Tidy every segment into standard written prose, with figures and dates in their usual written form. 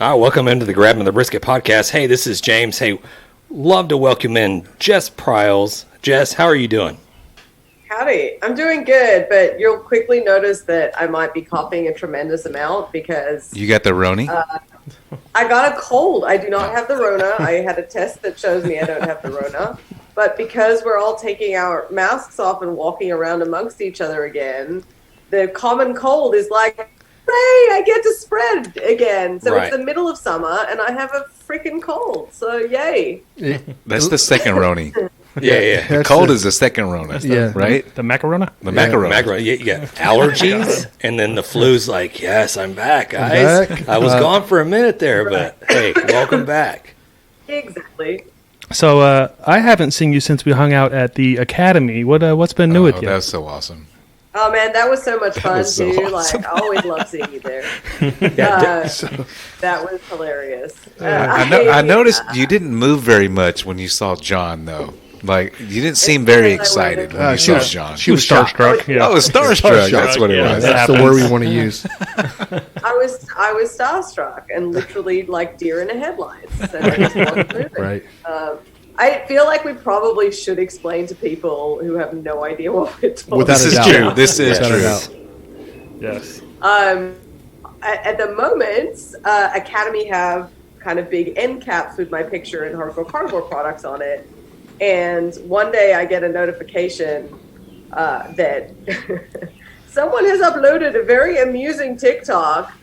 All right, welcome into the Grabbing the Brisket podcast. Hey, this is James. Hey, love to welcome in Jess Pryles. Jess, how are you doing? Howdy. I'm doing good, but you'll quickly notice that I might be coughing a tremendous amount because... You got the Roni? I got a cold. I do not have the Rona. I had a test that shows me I don't have the Rona. But because we're all taking our masks off and walking around amongst each other again, the common cold is like... Hey, I get to spread again. So It's the middle of summer, and I have a freaking cold. So yay! That's the second Roni. Yeah. The cold is the second Rona. Right? The macarona. The macarona. Yeah, you got allergies, and then the flu's like, yes, I'm back, guys. I was gone for a minute there, but hey, welcome back. Exactly. So I haven't seen you since we hung out at the academy. What's been new with you? That's so awesome. Oh man, that was so much fun so too. awesome. Like I always love seeing you there. That was hilarious. I noticed you didn't move very much when you saw John, though. Like you didn't seem very excited when you saw John. She was starstruck. Yeah. Oh, starstruck. That's what it was. That's the word we want to use. I was starstruck and literally like deer in the headlights. And I just wasn't moving. Right. I feel like we probably should explain to people who have no idea what we're talking about. This is true. This is true. Yes. At the moment, Academy have kind of big end caps with my picture and Hardcore Carnivore products on it. And one day I get a notification that someone has uploaded a very amusing TikTok.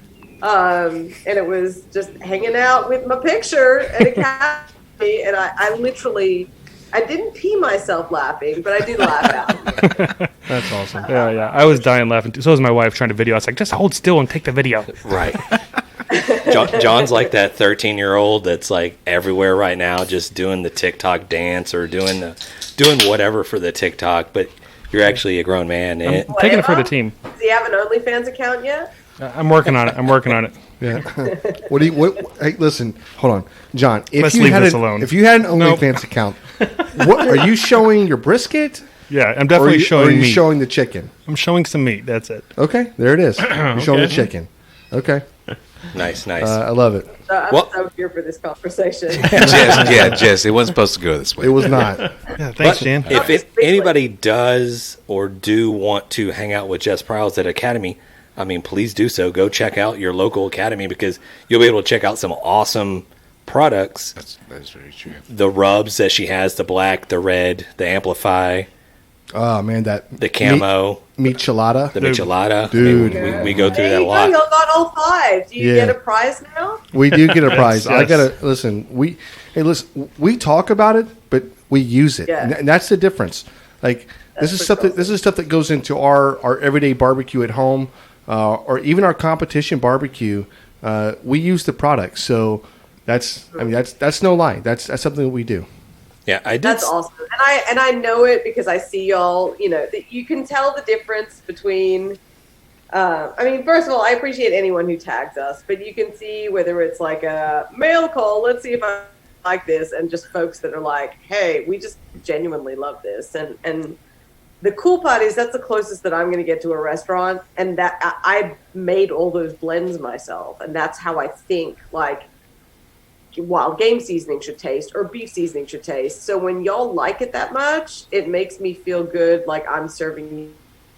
And it was just hanging out with my picture at Academy. And I literally, I didn't pee myself laughing, but I did laugh out. That's awesome. Yeah. I was dying laughing too. So was my wife trying to video. I was like, just hold still and take the video. Right. John's like that 13-year-old that's like everywhere right now, just doing the TikTok dance or doing whatever for the TikTok. But you're actually a grown man. I'm taking it for the team. Does he have an OnlyFans account yet? I'm working on it. Yeah. Hey, listen, hold on, John. Let's leave this alone. If you had an OnlyFans account, what are you showing your brisket? Yeah, I'm definitely showing meat. Or are you meat. showing the chicken? I'm showing some meat. That's it. Okay, there it is. You're showing the chicken. Okay. Nice. I love it. I'm so here for this conversation. Jess, it wasn't supposed to go this way. It was not. Yeah, thanks, Jan. If anybody does or do want to hang out with Jess Pryles at Academy, I mean, please do so. Go check out your local academy because you'll be able to check out some awesome products. That's very true. The rubs that she has, the black, the red, the amplify. Oh man, the camo, michelada, the michelada, dude. I mean, we go through There that a you lot. go, y'all got all five. Do you get a prize now? We do get a prize. Yes. I gotta listen. We talk about it, but we use it, and that's the difference. Like this is stuff that goes into our everyday barbecue at home. Or even our competition barbecue, we use the product. So that's no lie. That's something that we do. Yeah, I did. That's awesome, and I know it because I see y'all. You know, you can tell the difference between. I mean, first of all, I appreciate anyone who tags us, but you can see whether it's like a mail call. Let's see if I like this, and just folks that are like, "Hey, we just genuinely love this," and the cool part is that's the closest that I'm going to get to a restaurant, and that I made all those blends myself, and that's how I think like wild game seasoning should taste or beef seasoning should taste. So when y'all like it that much, it makes me feel good, like I'm serving you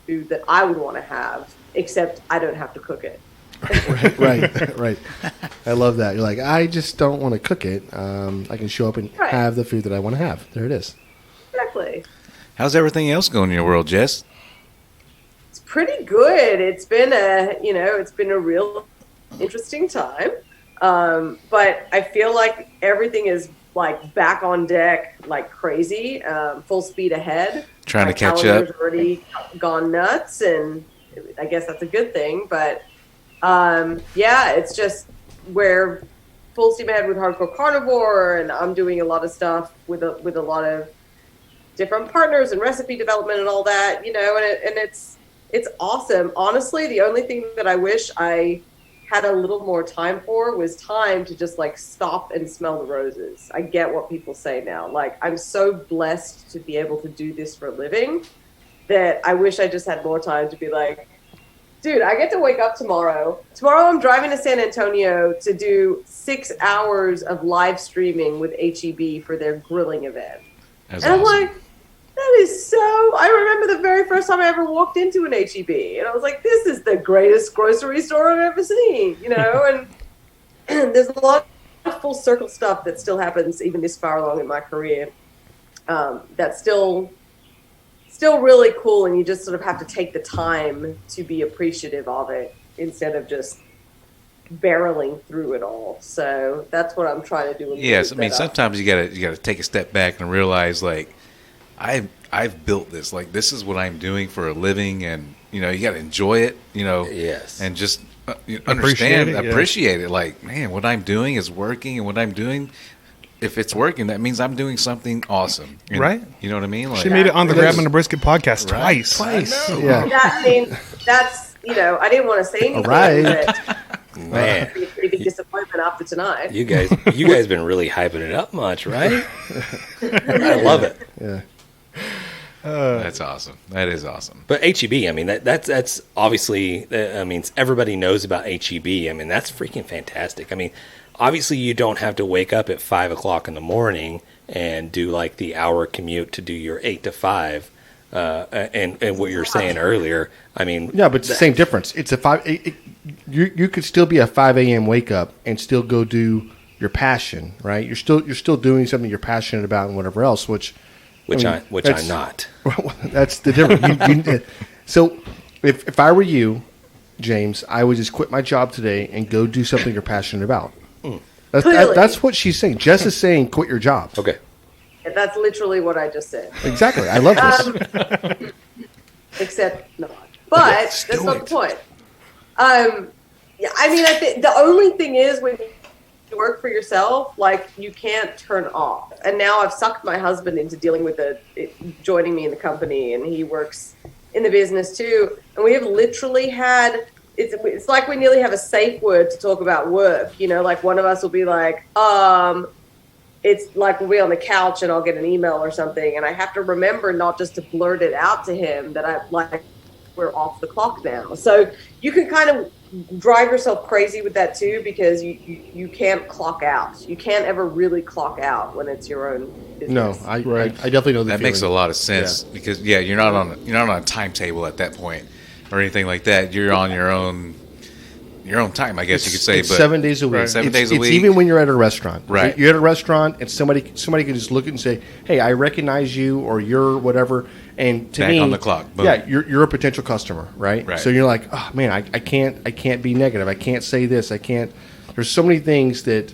food that I would want to have, except I don't have to cook it. Right. I love that. You're like, I just don't want to cook it. I can show up and have the food that I want to have. There it is. Exactly. How's everything else going in your world, Jess? It's pretty good. It's been a real interesting time. But I feel like everything is like back on deck like crazy, full speed ahead. Trying to catch up. My calendar's already gone nuts, and I guess that's a good thing. But it's just we're full steam ahead with Hardcore Carnivore, and I'm doing a lot of stuff with a lot of different partners and recipe development and all that, and it's awesome. Honestly, the only thing that I wish I had a little more time for was time to just like stop and smell the roses. I get what people say now. Like, I'm so blessed to be able to do this for a living that I wish I just had more time to be like, Dude, I get to wake up tomorrow. Tomorrow I'm driving to San Antonio to do 6 hours of live streaming with HEB for their grilling event. That's and I'm awesome. like, that is so... I remember the very first time I ever walked into an HEB. And I was like, this is the greatest grocery store I've ever seen, you know? And there's a lot of full circle stuff that still happens even this far along in my career. That's still really cool, and you just sort of have to take the time to be appreciative of it instead of just barreling through it all. So that's what I'm trying to do. Yes, I mean sometimes you gotta take a step back and realize like I've built this. Like this is what I'm doing for a living, and you know you gotta enjoy it. You know, Yes. and just Appreciate appreciate it. it. Like man, what I'm doing is working, and what I'm doing. If it's working, that means I'm doing something awesome. And, Right. You know what I mean? Like, She made it on the Grabbing the Brisket podcast twice. Twice. Yeah. That means that's, you know, I didn't want to say anything. Right. But Man, it'd be a pretty big disappointment after tonight. you guys been really hyping it up much, right? I love it. Yeah. That's awesome. That is awesome. But HEB, I mean, that's obviously, I mean, everybody knows about HEB. I mean, that's freaking fantastic. I mean, obviously you don't have to wake up at 5 o'clock in the morning and do like the hour commute to do your 8 to 5. And what you're saying earlier, I mean, Yeah, but it's the same difference. It's a 5. You could still be a 5 a.m. wake up and still go do your passion, right? You're still doing something you're passionate about and whatever else, which I'm not. That's the difference. So if I were you, James, I would just quit my job today and go do something you're passionate about. That's what she's saying. Jess is saying quit your job. Okay. And that's literally what I just said. Exactly. I love this. Except not. But that's not the point. Yeah, I mean, I think the only thing is when you work for yourself, like you can't turn off. And now I've sucked my husband into dealing with joining me in the company, and he works in the business too. And we have literally had. It's like we nearly have a safe word to talk about work. You know, like one of us will be like, it's like we'll be on the couch and I'll get an email or something, and I have to remember not just to blurt it out to him that we're off the clock now. So you can kind of drive yourself crazy with that too, because you can't clock out. You can't ever really clock out when it's your own business. No, I definitely know that makes a lot of sense because you're not on a timetable at that point or anything like that. You're on your own time, I guess you could say. It's but 7 days a week. Right. 7 days a week. It's even when you're at a restaurant. Right. You're at a restaurant and somebody can just look at it and say, "Hey, I recognize you," or "You're whatever." And to Back me, on the clock. Boom. Yeah, you're a potential customer, right? Right. So you're like, "Oh man, I can't be negative. I can't say this. I can't." There's so many things that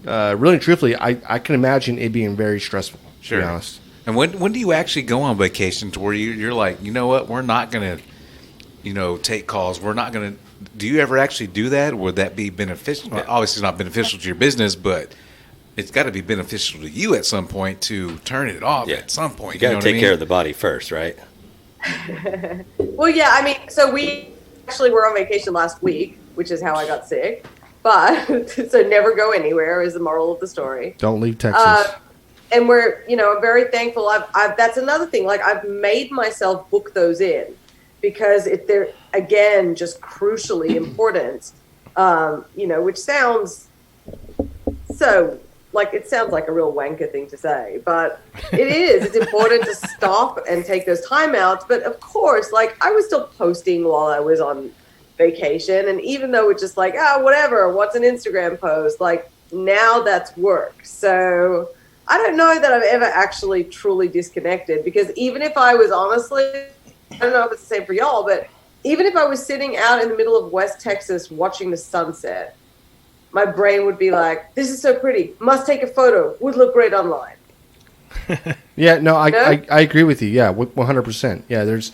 really and truthfully, I can imagine it being very stressful. Sure. To be honest. And when do you actually go on vacation to where you're like, you know what, we're not going to, take calls. We're not going to. Do you ever actually do that? Would that be beneficial? Obviously, it's not beneficial to your business, but it's got to be beneficial to you at some point to turn it off at some point. You got to take care of the body first, right? Well, yeah, I mean, so we actually were on vacation last week, which is how I got sick. But, so never go anywhere is the moral of the story. Don't leave Texas. And we're, I'm very thankful. That's another thing. Like, I've made myself book those in because they're, again, just crucially important, which sounds so, like, it sounds like a real wanker thing to say, but it is. It's important to stop and take those timeouts. But, of course, like, I was still posting while I was on vacation. And even though it's just like, whatever, what's an Instagram post? Like, now that's work. So I don't know that I've ever actually truly disconnected, because even if I was honestly, I don't know if it's the same for y'all, but even if I was sitting out in the middle of West Texas watching the sunset, my brain would be like, this is so pretty, must take a photo, would look great online. Yeah, no, I agree with you. Yeah, 100%. Yeah, there's,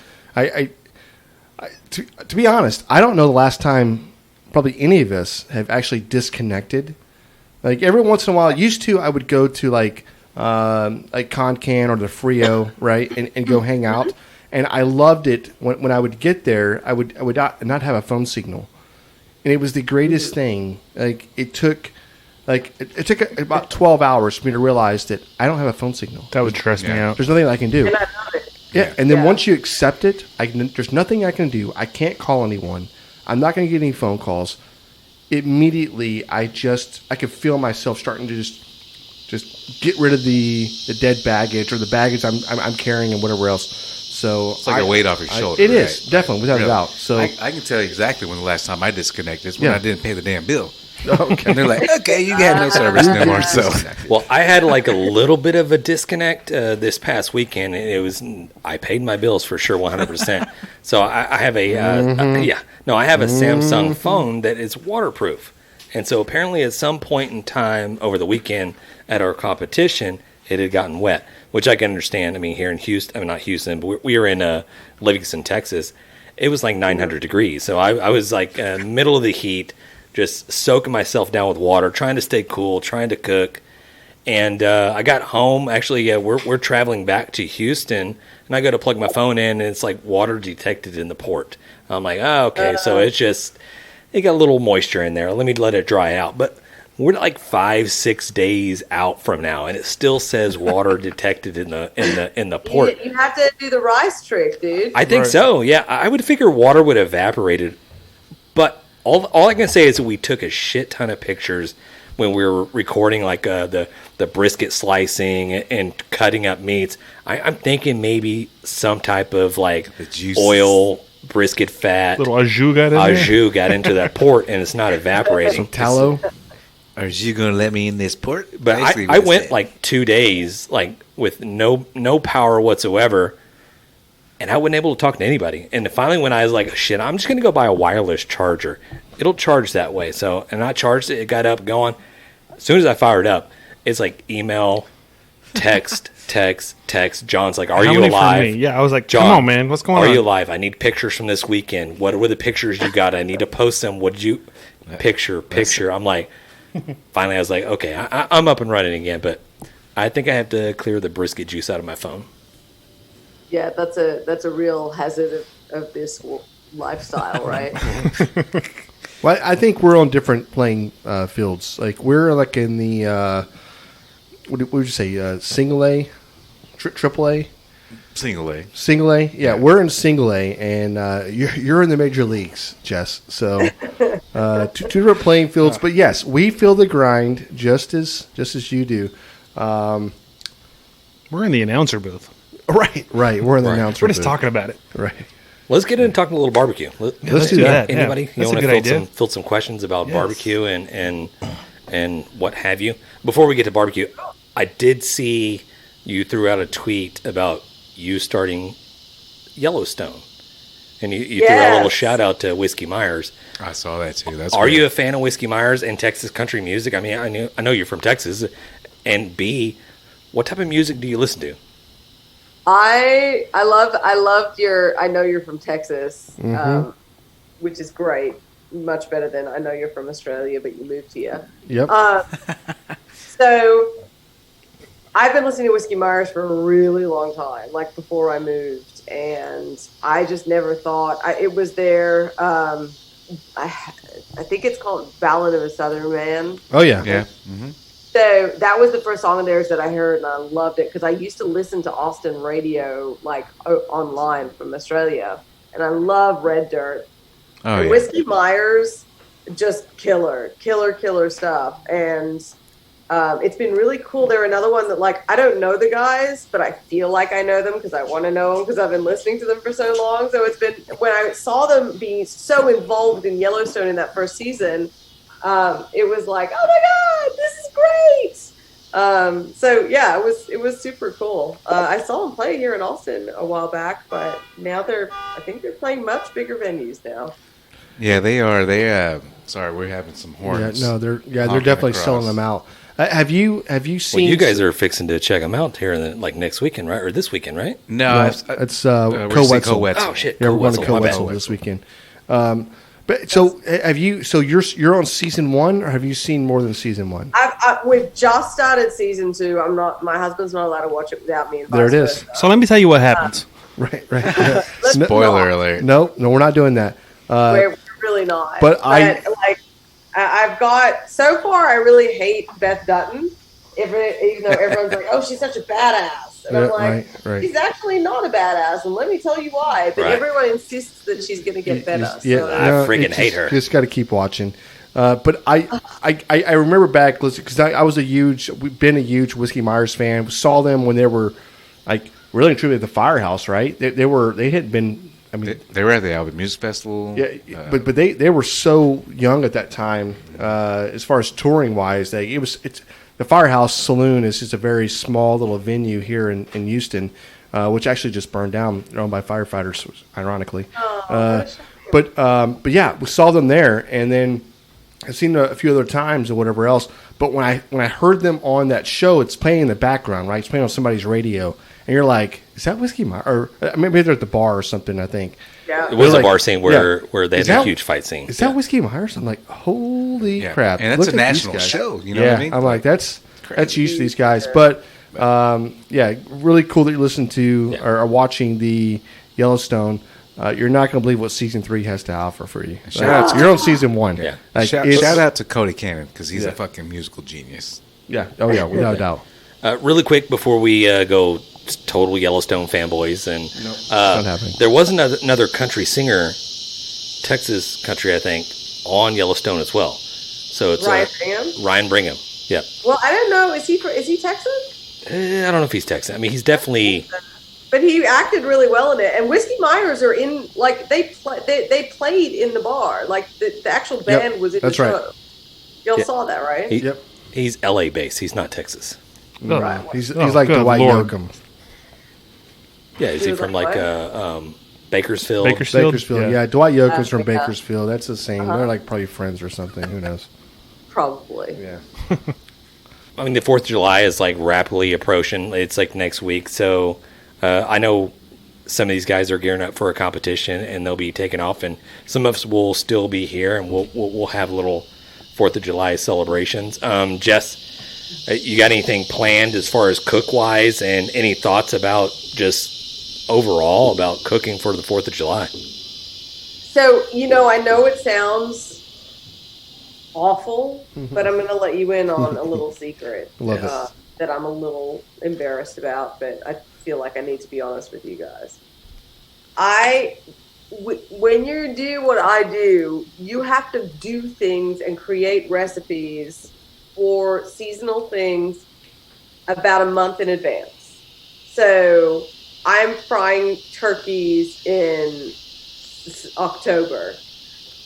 to be honest, I don't know the last time probably any of us have actually disconnected. Like every once in a while, used to, I would go to like Concan or the Frio, right, and go hang out. And I loved it when I would get there. I would not have a phone signal, and it was the greatest thing. Like it took about 12 hours for me to realize that I don't have a phone signal. That would stress me out. There's nothing I can do. And I love it. Yeah, and then once you accept it, there's nothing I can do. I can't call anyone. I'm not going to get any phone calls. Immediately, I could feel myself starting to just get rid of the dead baggage or the baggage I'm carrying and whatever else. So it's like a weight off your shoulder. It is, definitely, without a doubt. So I can tell you exactly when the last time I disconnected. It's when I didn't pay the damn bill. Okay. And they're like, okay, you got no service no more. So, well, I had like a little bit of a disconnect this past weekend. I paid my bills for sure, 100%. So I have I have a Samsung phone that is waterproof, and so apparently at some point in time over the weekend at our competition, it had gotten wet, which I can understand. I mean, here in Houston, I mean not Houston, but we were in Livingston, Texas. It was like 900 degrees, so I was like middle of the heat. Just soaking myself down with water, trying to stay cool, trying to cook. And I got home. Actually, we're traveling back to Houston, and I go to plug my phone in, and it's like water detected in the port. I'm like, oh, okay. So it got a little moisture in there. Let me let it dry out. But we're like 5-6 days out from now, and it still says water detected in the port. You have to do the rice trick, dude. I think so. Yeah, I would figure water would evaporate, but. All I can say is that we took a shit ton of pictures when we were recording, like the brisket slicing and cutting up meats. I'm thinking maybe some type of like oil, brisket fat. Little au jus got in there? Au jus got into that port, and it's not evaporating. Some tallow. Are you going to let me in this port? But I went like 2 days like with no power whatsoever. And I wasn't able to talk to anybody. And finally, when I was like, shit, I'm just going to go buy a wireless charger. It'll charge that way. So, and I charged it. It got up going. As soon as I fired up, it's like email, text. John's like, are you alive? Yeah, I was like, John, come on, man. What's going on? Are you alive? I need pictures from this weekend. What were the pictures you got? I need to post them. What did you... Picture. I'm like... Finally, I was like, okay, I'm up and running again. But I think I have to clear the brisket juice out of my phone. Yeah, that's a real hazard of this lifestyle, right? Well, I think we're on different playing fields. Like we're like in the what would you say, single A, triple A, single A, single A. Yeah, we're in single A, and you're in the major leagues, Jess. So two different playing fields. But yes, we feel the grind just as you do. We're in the announcer booth. Right. We're in the announcer. We're just talking about it. Right. Let's get into talking a little barbecue. Let's do that. Anybody? Yeah. You want to field some questions about barbecue and what have you? Before we get to barbecue, I did see you threw out a tweet about you starting Yellowstone, and you threw out a little shout out to Whiskey Myers. I saw that too. Are you a fan of Whiskey Myers and Texas country music? I mean, I know you're from Texas, and B, what type of music do you listen to? I loved your. I know you're from Texas, which is great. Much better than I know you're from Australia, but you moved here. Yep. So I've been listening to Whiskey Myers for a really long time, like before I moved, and I just never thought it was there. I think it's called "Ballad of a Southern Man." Oh yeah. Yeah. Mm-hmm. So that was the first song of theirs that I heard, and I loved it because I used to listen to Austin radio like online from Australia, and I love Red Dirt. Oh, yeah. Whiskey Myers, just killer stuff, and it's been really cool. They're another one that like I don't know the guys, but I feel like I know them because I want to know them because I've been listening to them for so long. So it's been when I saw them be so involved in Yellowstone in that first season. It was like, oh my God, this is great. So yeah, it was super cool. I saw them play here in Austin a while back, but now I think they're playing much bigger venues now. Yeah, they are. Sorry, we're having some horns. Yeah, no, they're definitely selling them out. Have you seen? Well, you guys are fixing to check them out here like next weekend, right? Or this weekend, right? No, it's Co-Wetzel. Oh shit! Yeah, we're going to Co-Wetzel this weekend. But so have you? So you're on season 1, or have you seen more than season 1? We've just started season 2. I'm not. My husband's not allowed to watch it without me. There it is. So let me tell you what happens. Right. Spoiler alert. No, we're not doing that. We're really not. But I've got so far. I really hate Beth Dutton. Even though everyone's like, "Oh, she's such a badass," badass. And I'm like, right. she's actually not a badass, and let me tell you why. But everyone insists that she's going to get better. Yeah, so. I freaking hate her. You just got to keep watching. But I remember back, because we've been a huge Whiskey Myers fan. We saw them when they were like really and truly at the Firehouse, right? They had been. I mean, they were at the Alvin Music Festival. Yeah, but they were so young at that time, as far as touring wise. The Firehouse Saloon is just a very small little venue here in Houston, which actually just burned down. They're owned by firefighters, ironically. But yeah, we saw them there, and then I've seen them a few other times or whatever else. But when I heard them on that show, it's playing in the background, right? It's playing on somebody's radio. And you're like, is that Whiskey Myers? Or maybe they're at the bar or something, I think. Yeah. It was They're a bar scene where they had a huge fight scene. Is that Whiskey Myers? I'm like, holy crap. And it's a national show, you know what I mean? I'm like, that's huge to these guys. But, really cool that you listen to or are watching the Yellowstone. You're not going to believe what season 3 has to offer for you. You're on season 1. Yeah. Shout out to Cody Cannon, because he's a fucking musical genius. Yeah. Oh, yeah, without a doubt. Really quick before we go total Yellowstone fanboys, and not happening. there was another country singer, Texas country, I think, on Yellowstone as well. So it's Ryan Brigham? Ryan Brigham. Yeah. Well, I don't know. Is he Texan? I don't know if he's Texan. I mean, he's definitely. But he acted really well in it. And Whiskey Myers are in, like, they played in the bar. Like, the actual band was in the show. Y'all saw that, right? He's LA based. He's not Texas. No, right. He's like Dwight Yoakam. Yeah, is he from like Bakersfield? Bakersfield, yeah. Dwight Yoakam's from Bakersfield. That's the same. They're like probably friends or something. Who knows? Probably. Yeah. I mean, the 4th of July is like rapidly approaching. It's like next week. So I know some of these guys are gearing up for a competition, and they'll be taking off. And some of us will still be here, and we'll have little 4th of July celebrations. Jess, you got anything planned as far as cook-wise, and any thoughts about just overall about cooking for the 4th of July? So, I know it sounds awful, but I'm going to let you in on a little secret that I'm a little embarrassed about, but I feel like I need to be honest with you guys. When you do what I do, you have to do things and create recipes for seasonal things about a month in advance. So I'm frying turkeys in October,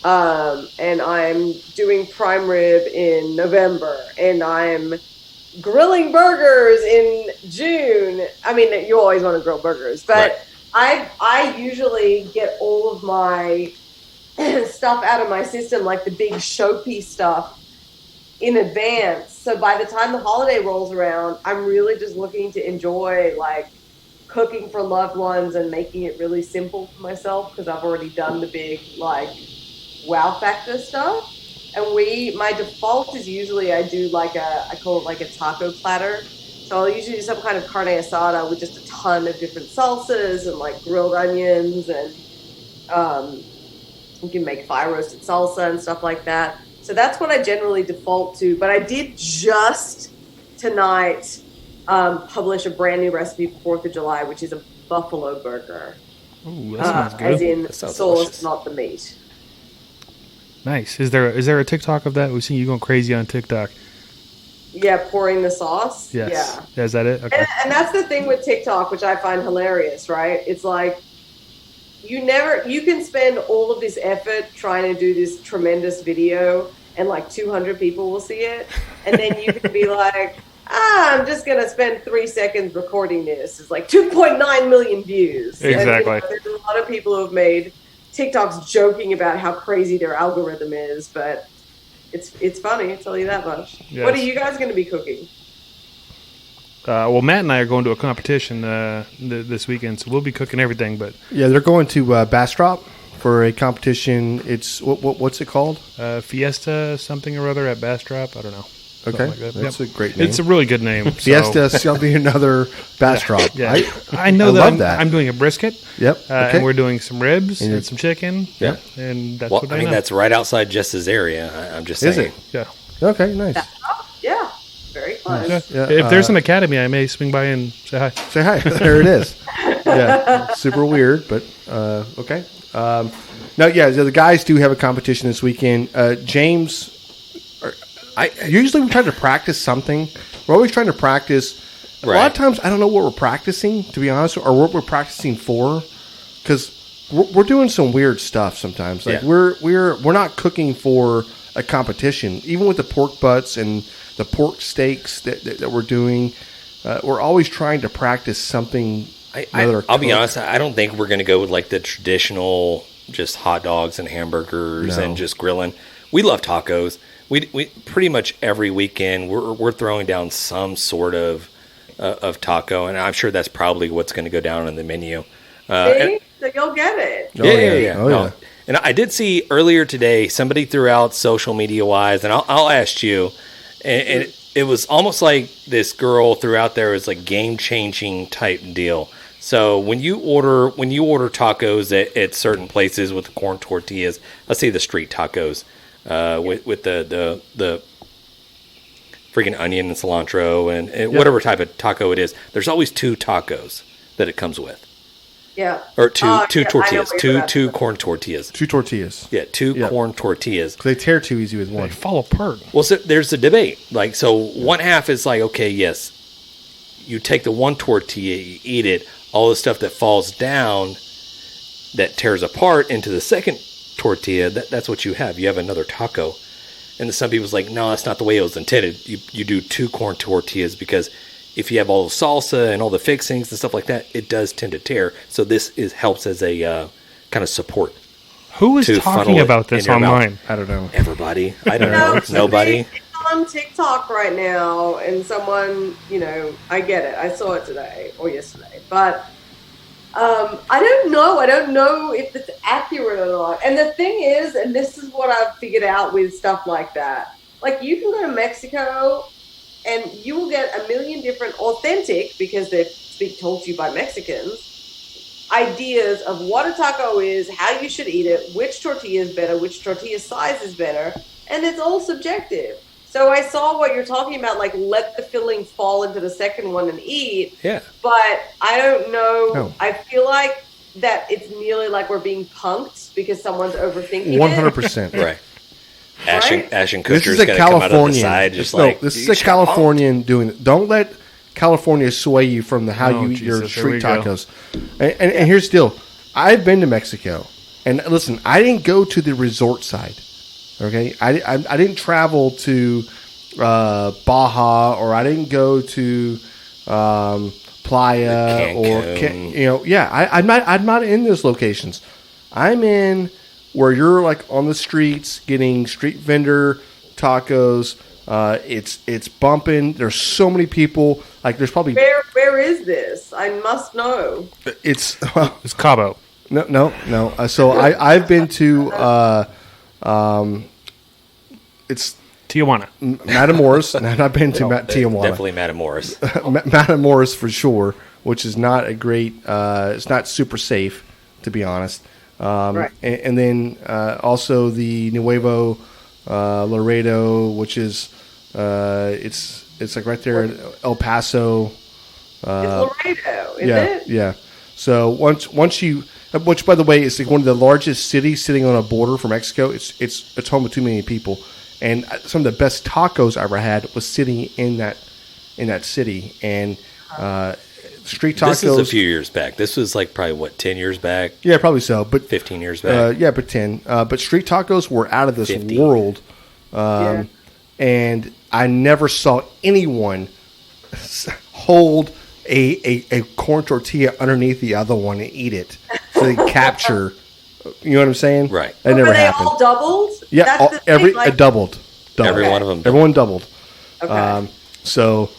and I'm doing prime rib in November, and I'm grilling burgers in June. I mean, you always want to grill burgers, but I usually get all of my stuff out of my system, like the big showpiece stuff, in advance. So by the time the holiday rolls around, I'm really just looking to enjoy like cooking for loved ones and making it really simple for myself, because I've already done the big like wow factor stuff. And my default is usually I do I call it like a taco platter. So I'll usually do some kind of carne asada with just a ton of different salsas and like grilled onions, and you can make fire roasted salsa and stuff like that. So that's what I generally default to. But I did just tonight publish a brand new recipe for 4th of July, which is a buffalo burger. Ooh, that sounds good. As in sauce, delicious. Not the meat. Nice. Is there a TikTok of that? We've seen you going crazy on TikTok. Yeah, pouring the sauce. Yes. Yeah. Is that it? Okay. And that's the thing with TikTok, which I find hilarious, right? It's like you can spend all of this effort trying to do this tremendous video, and like 200 people will see it, and then you can be like, I'm just going to spend 3 seconds recording this. It's like 2.9 million views. Exactly. And, there's a lot of people who have made TikToks joking about how crazy their algorithm is, but it's funny, I'll tell you that much. Yes. What are you guys going to be cooking? Well, Matt and I are going to a competition this weekend, so we'll be cooking everything. But yeah, they're going to Bastrop for a competition. It's what's it called? Fiesta something or other at Bastrop. I don't know. Okay, like that's a great name. It's a really good name. Fiesta something another Bastrop. Yeah. I know that I'm doing a brisket. Yep. And we're doing some ribs and some chicken. Yeah. And that's what I know. That's right outside Jess's area. I'm just saying. Is it? Yeah. Okay, nice. Yeah, very Nice. Yeah, If there's an academy, I may swing by and say hi. say hi. There it is. Yeah, super weird, but okay. No, yeah, the guys do have a competition this weekend. James, usually we try to practice something. We're always trying to practice. A lot of times, I don't know what we're practicing, to be honest, or what we're practicing for, because we're doing some weird stuff sometimes. Like we're not cooking for a competition, even with the pork butts and the pork steaks that we're doing. We're always trying to practice something. I'll be honest. I don't think we're going to go with like the traditional just hot dogs and hamburgers and just grilling. We love tacos. We pretty much every weekend we're throwing down some sort of taco, and I'm sure that's probably what's going to go down on the menu. See? So you'll get it. Yeah. Oh, yeah. And I did see earlier today somebody threw out social media wise, and I'll ask you, and it was almost like this girl threw out there as like game changing type deal. So when you order tacos at certain places with the corn tortillas, let's say the street tacos, with the freaking onion and cilantro and whatever type of taco it is, there's always 2 tacos that it comes with. Yeah. Or two tortillas, two corn tortillas. 2 tortillas. Yeah, 2 corn tortillas. They tear too easy with one. They fall apart. Well, so there's a debate. Like, so one half is like, okay, yes, you take the one tortilla, you eat it, all the stuff that falls down that tears apart into the second tortilla, that's what you have. You have another taco. And some people's like, no, that's not the way it was intended. You do 2 corn tortillas because if you have all the salsa and all the fixings and stuff like that, it does tend to tear. So this helps as a kind of support. Who is talking about this online? I don't know. Everybody. I don't know. Nobody. It's on TikTok right now, and someone, I get it. I saw it today or yesterday, but I don't know. I don't know if it's accurate or not. And the thing is, and this is what I've figured out with stuff like that, like you can go to Mexico and you will get a million different authentic, because they're told to you by Mexicans, ideas of what a taco is, how you should eat it, which tortilla is better, which tortilla size is better, and it's all subjective. So I saw what you're talking about, like let the filling fall into the second one and eat. Yeah. But I don't know. No. I feel like that it's nearly like we're being punked because someone's overthinking 100%. Right. Ashton This Kutcher's is a got to come out of the Californian. side just This is a Californian doing it. Don't let California sway you from how you eat your street tacos. And here's the deal. I've been to Mexico. And listen, I didn't go to the resort side. Okay? I didn't travel to Baja, or I didn't go to Playa Cancun. I'm not in those locations. I'm in where you're like on the streets getting street vendor tacos. It's bumping. There's so many people. Like there's probably where is this? I must know. It's Cabo. No. So I've been to it's Tijuana. Matamoros, and I've been to Tijuana. Definitely Matamoros. Matamoros for sure, which is not a great. It's not super safe, to be honest. Right. And then also the Nuevo Laredo, which is it's like right there in El Paso. It's Laredo, is it? Yeah. So once you, which by the way is like one of the largest cities sitting on a border from Mexico. It's home to too many people, and some of the best tacos I ever had was sitting in that city. And street tacos. This is a few years back. This was like probably 10 years back. Yeah, probably so. But 15 years back. Yeah, but 10. But street tacos were out of this 50. world. And I never saw anyone hold a corn tortilla underneath the other one and eat it so they capture. You know what I'm saying? Right. That never Were they happened. all doubled? Yeah, That's the thing, like- doubled. Every one of them. Everyone doubled. Okay. So,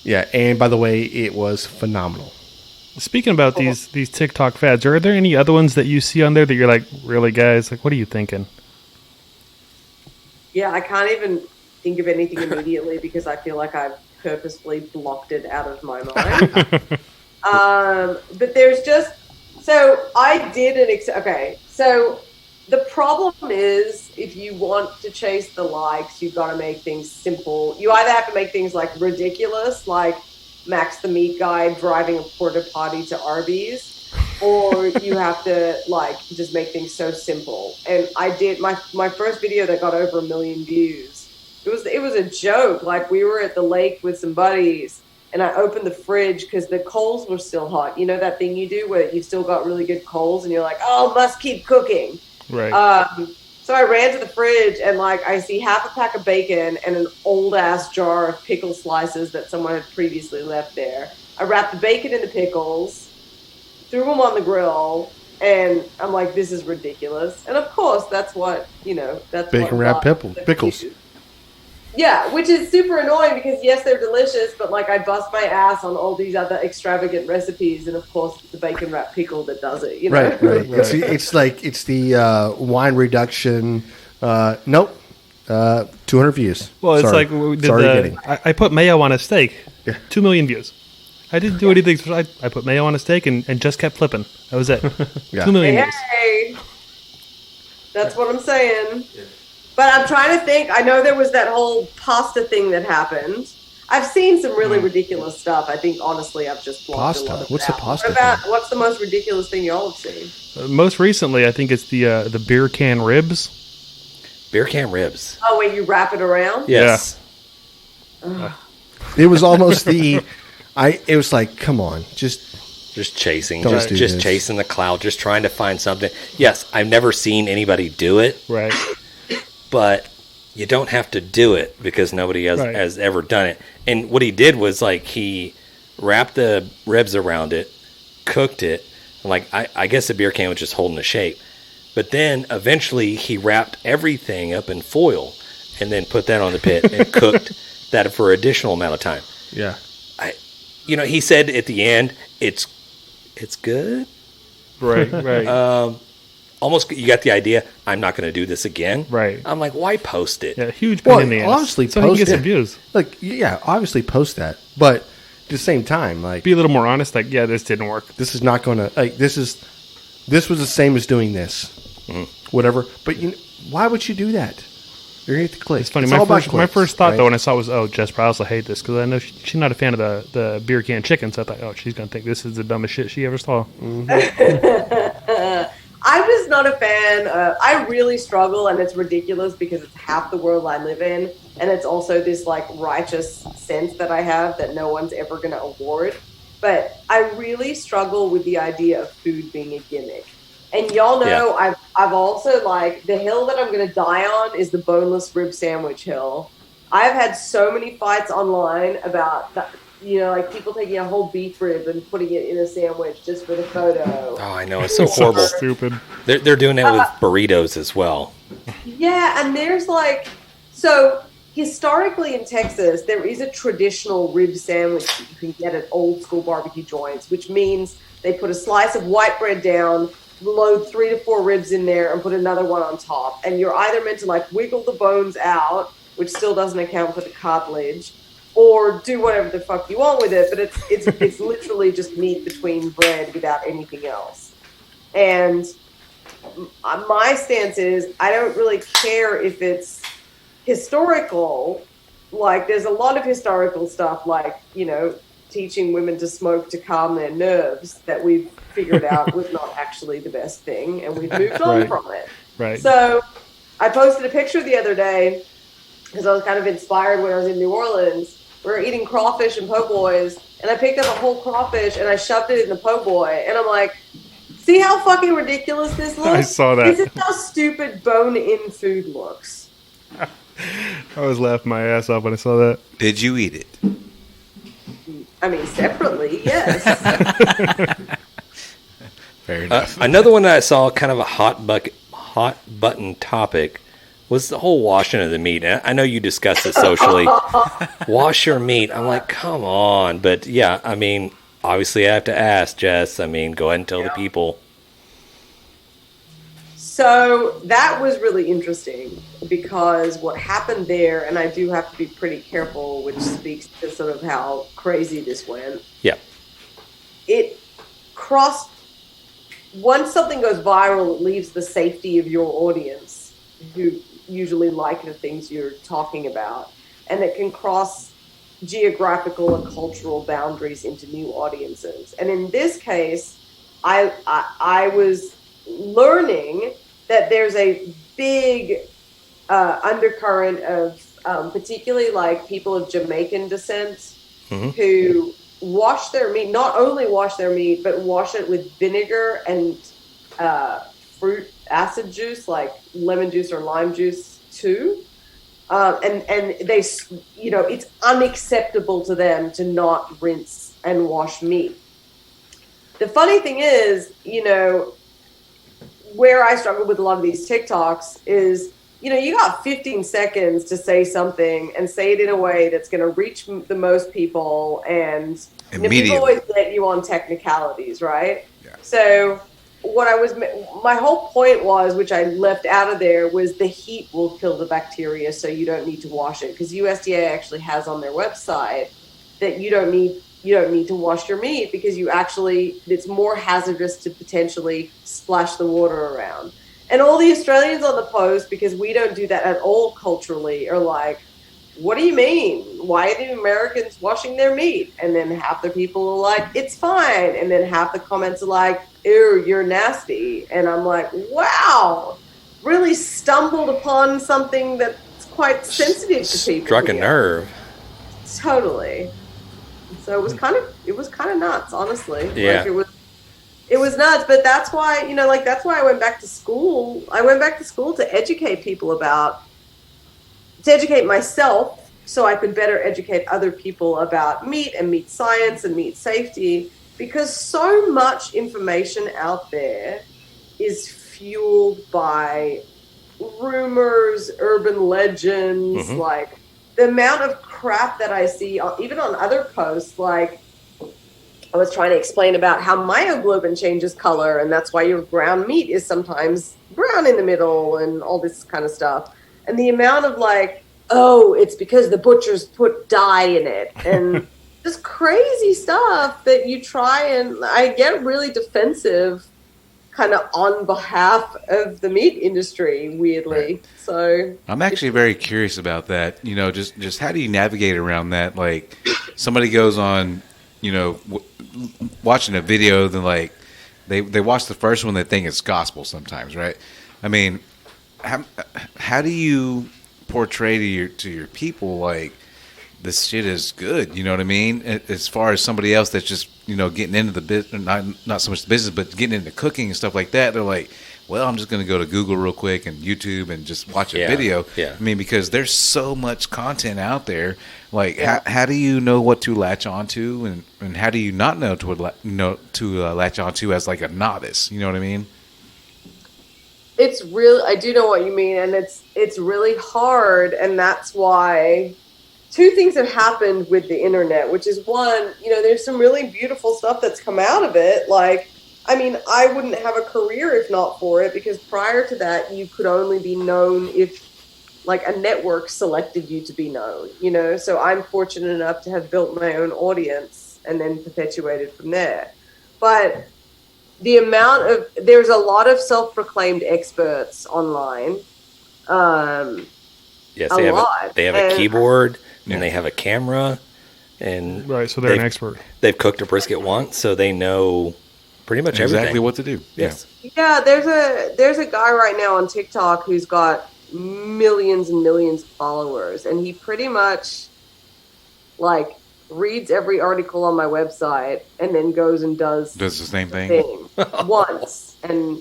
yeah, and by the way, it was phenomenal. Speaking about these TikTok fads, are there any other ones that you see on there that you're like, really, guys? Like, what are you thinking? Yeah, I can't even think of anything immediately because I feel like I've purposefully blocked it out of my mind. But there's just, so I did okay, so the problem is, if you want to chase the likes, you've got to make things simple. You either have to make things like ridiculous, like Max the Meat Guy driving a porta potty to Arby's, or you have to like just make things so simple. And I did my first video that got over 1 million views. It was a joke. Like, we were at the lake with some buddies, and I opened the fridge because the coals were still hot. You know that thing you do where you still got really good coals, and you're like, oh, must keep cooking. Right. So I ran to the fridge, and like I see half a pack of bacon and an old ass jar of pickle slices that someone had previously left there. I wrapped the bacon in the pickles, threw them on the grill, and I'm like, this is ridiculous. And of course, that's what, that's bacon wrapped pickles. Yeah, which is super annoying because yes, they're delicious, but like I bust my ass on all these other extravagant recipes, and of course it's the bacon wrapped pickle that does it. Right. It's the wine reduction. Nope. 200 views. Well, it's like I put mayo on a steak. Yeah. 2 million views. I didn't do anything. I put mayo on a steak and just kept flipping. That was it. Yeah. 2 million views. Hey, that's what I'm saying. But I'm trying to think. I know there was that whole pasta thing that happened. I've seen some really ridiculous stuff. I think, honestly, I've just blocked a lot of What's that. the pasta What's the most ridiculous thing y'all have seen? Most recently, I think it's the beer can ribs. Beer can ribs. Oh, wait, you wrap it around? Yes. It was almost it was like, come on, Just chasing. Don't do Just this. chasing the cloud. Just trying to find something. Yes, I've never seen anybody do it. Right. But you don't have to do it because nobody has ever done it. And what he did was like he wrapped the ribs around it, cooked it, and like I guess the beer can was just holding the shape. But then eventually he wrapped everything up in foil and then put that on the pit and cooked that for an additional amount of time. yeah. He said at the end, it's good. Right. Almost, you got the idea. I'm not going to do this again. Right. I'm like, why post it? Yeah, huge pain in the ass. Obviously, so he post can get it. some views. Like, yeah, obviously post that, but at the same time, like, Be a little more honest. Like, yeah, this didn't work. this is not going to like this was the same as doing this, whatever. But why would you do that? You're gonna get the clicks. It's funny. all My about first clicks, thought right? though when I saw it was, oh, Jess Pryles will hate this because I know she's not a fan of the beer can chicken. So I thought, oh, she's gonna think this is the dumbest shit she ever saw. I'm just not a fan. I really struggle, and it's ridiculous because it's half the world I live in, and it's also this like righteous sense that I have that no one's ever going to award. But I really struggle with the idea of food being a gimmick. And y'all know I've also like the hill that I'm going to die on is the boneless rib sandwich hill. I've had so many fights online about that. Like people taking a whole beef rib and putting it in a sandwich just for the photo. Oh, I know. It's so horrible. Stupid. They're doing that with burritos as well. Yeah, and there's like, so historically in Texas, there is a traditional rib sandwich that you can get at old school barbecue joints, which means they put a slice of white bread down, load 3 to 4 ribs in there, and put another one on top. And you're either meant to like wiggle the bones out, which still doesn't account for the cartilage, or do whatever the fuck you want with it, but it's literally just meat between bread without anything else. And my stance is I don't really care if it's historical. Like there's a lot of historical stuff like, teaching women to smoke to calm their nerves that we've figured out was not actually the best thing, and we've moved on from it. Right. So I posted a picture the other day because I was kind of inspired when I was in New Orleans. We were eating crawfish and po' boys, and I picked up a whole crawfish and I shoved it in the po' boy, and I'm like, see how fucking ridiculous this looks? I saw that. This is how stupid bone-in food looks. I was laughing my ass off when I saw that. Did you eat it? I mean, separately, yes. Fair enough. Another one that I saw, kind of a hot button topic, was the whole washing of the meat. And I know you discussed it socially. Wash your meat. I'm like, come on. But yeah, I mean, obviously I have to ask, Jess. I mean, go ahead and tell the people. So that was really interesting because what happened there, and I do have to be pretty careful, which speaks to sort of how crazy this went. Yeah. It crossed once something goes viral, it leaves the safety of your audience, who usually like the things you're talking about, and it can cross geographical and cultural boundaries into new audiences. And in this case, I was learning that there's a big undercurrent of particularly like people of Jamaican descent who wash their meat, not only wash their meat, but wash it with vinegar and fruit acid juice, like lemon juice or lime juice too. And they, you know, it's unacceptable to them to not rinse and wash meat. The funny thing is, you know, where I struggle with a lot of these TikToks is, you know, you got 15 seconds to say something and say it in a way that's going to reach the most people. And you know, people always get you on technicalities, right? Yeah. So what my whole point was, which I left out of there, was the heat will kill the bacteria, so you don't need to wash it. Because USDA actually has on their website that you don't need to wash your meat because it's more hazardous to potentially splash the water around. And all the Australians on the post, because we don't do that at all culturally, are like, what do you mean? Why are the Americans washing their meat? And then half the people are like, it's fine. And then half the comments are like, ew, you're nasty. And I'm like, wow, really stumbled upon something that's quite sensitive to people. Struck a nerve. Totally. So it was kind of nuts, honestly. Yeah. Like it was nuts, but that's why, you know, like that's why I went back to school. I went back to school to educate myself so I could better educate other people about meat and meat science and meat safety, because so much information out there is fueled by rumors, urban legends, like the amount of crap that I see, even on other posts, like I was trying to explain about how myoglobin changes color, and that's why your ground meat is sometimes brown in the middle and all this kind of stuff. And the amount of like, oh, it's because the butchers put dye in it, and just crazy stuff that you try, and I get really defensive kind of on behalf of the meat industry, weirdly. Right. So I'm actually very curious about that. You know, just how do you navigate around that? Like somebody goes on, you know, watching a video, then like they watch the first one, they think it's gospel sometimes, right? I mean, how do you portray to your people like this shit is good? You know what I mean? As far as somebody else that's just, you know, getting into the business, not so much the business, but getting into cooking and stuff like that, they're like, well, I'm just going to go to Google real quick and YouTube and just watch a video. Yeah. I mean, because there's so much content out there. Like, how do you know what to latch onto, and how do you not know to latch onto as like a novice? You know what I mean? It's really, I do know what you mean, and it's really hard, and that's why two things have happened with the internet, which is one, you know, there's some really beautiful stuff that's come out of it. Like, I mean, I wouldn't have a career if not for it, because prior to that, you could only be known if, like, a network selected you to be known, you know? So I'm fortunate enough to have built my own audience and then perpetuated from there. But the amount of, there's a lot of self-proclaimed experts online. Yes, they have a keyboard and they have a camera, and right, so they're an expert. They've cooked a brisket once, so they know pretty much exactly everything. What to do. Yes. Yeah, there's a guy right now on TikTok who's got millions and millions of followers, and he pretty much like reads every article on my website and then goes and does the same thing once. And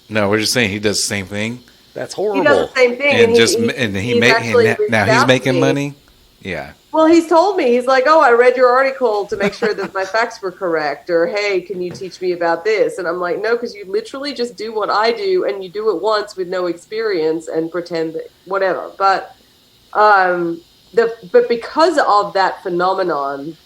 no, we're just saying he does the same thing. That's horrible. He does the same thing, and he's making money. Yeah. Well, he's told me, he's like, oh, I read your article to make sure that my facts were correct, or hey, can you teach me about this? And I'm like, no, because you literally just do what I do, and you do it once with no experience and pretend that whatever. But but because of that phenomenon,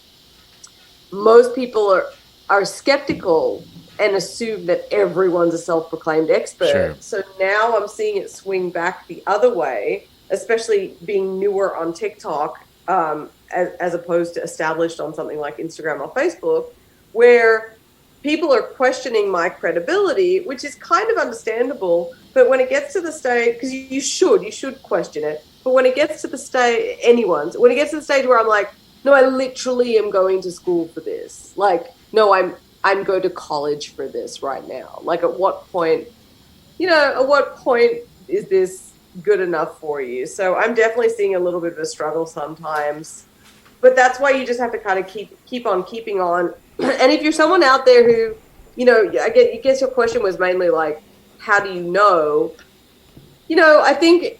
most people are skeptical and assume that everyone's a self-proclaimed expert. Sure. So now I'm seeing it swing back the other way, especially being newer on TikTok, as opposed to established on something like Instagram or Facebook, where people are questioning my credibility, which is kind of understandable. But when it gets to the stage, because you should question it. But when it gets to the stage, when it gets to the stage where I'm like, no, I literally am going to school for this. Like, no, I'm going to college for this right now. Like, at what point is this good enough for you? So I'm definitely seeing a little bit of a struggle sometimes. But that's why you just have to kind of keep on keeping on. And if you're someone out there who, I guess your question was mainly like, how do you know? I think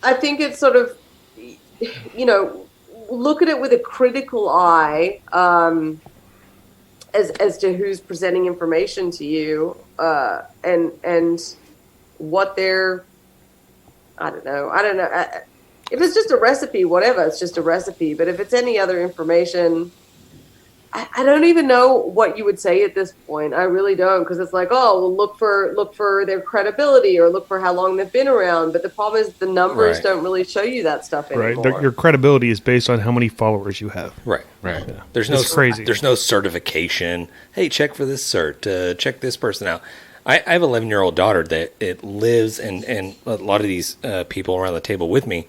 it's sort of, look at it with a critical eye as to who's presenting information to you and what they're, I don't know. If it's just a recipe, whatever, it's just a recipe. But if it's any other information, I don't even know what you would say at this point. I really don't, because it's like, oh, well, look for their credibility or look for how long they've been around. But the problem is the numbers don't really show you that stuff anymore. Right. Your credibility is based on how many followers you have. Right. Yeah. There's crazy. There's no certification. Hey, check for this cert. Check this person out. I have an 11-year-old daughter that it lives, and a lot of these people around the table with me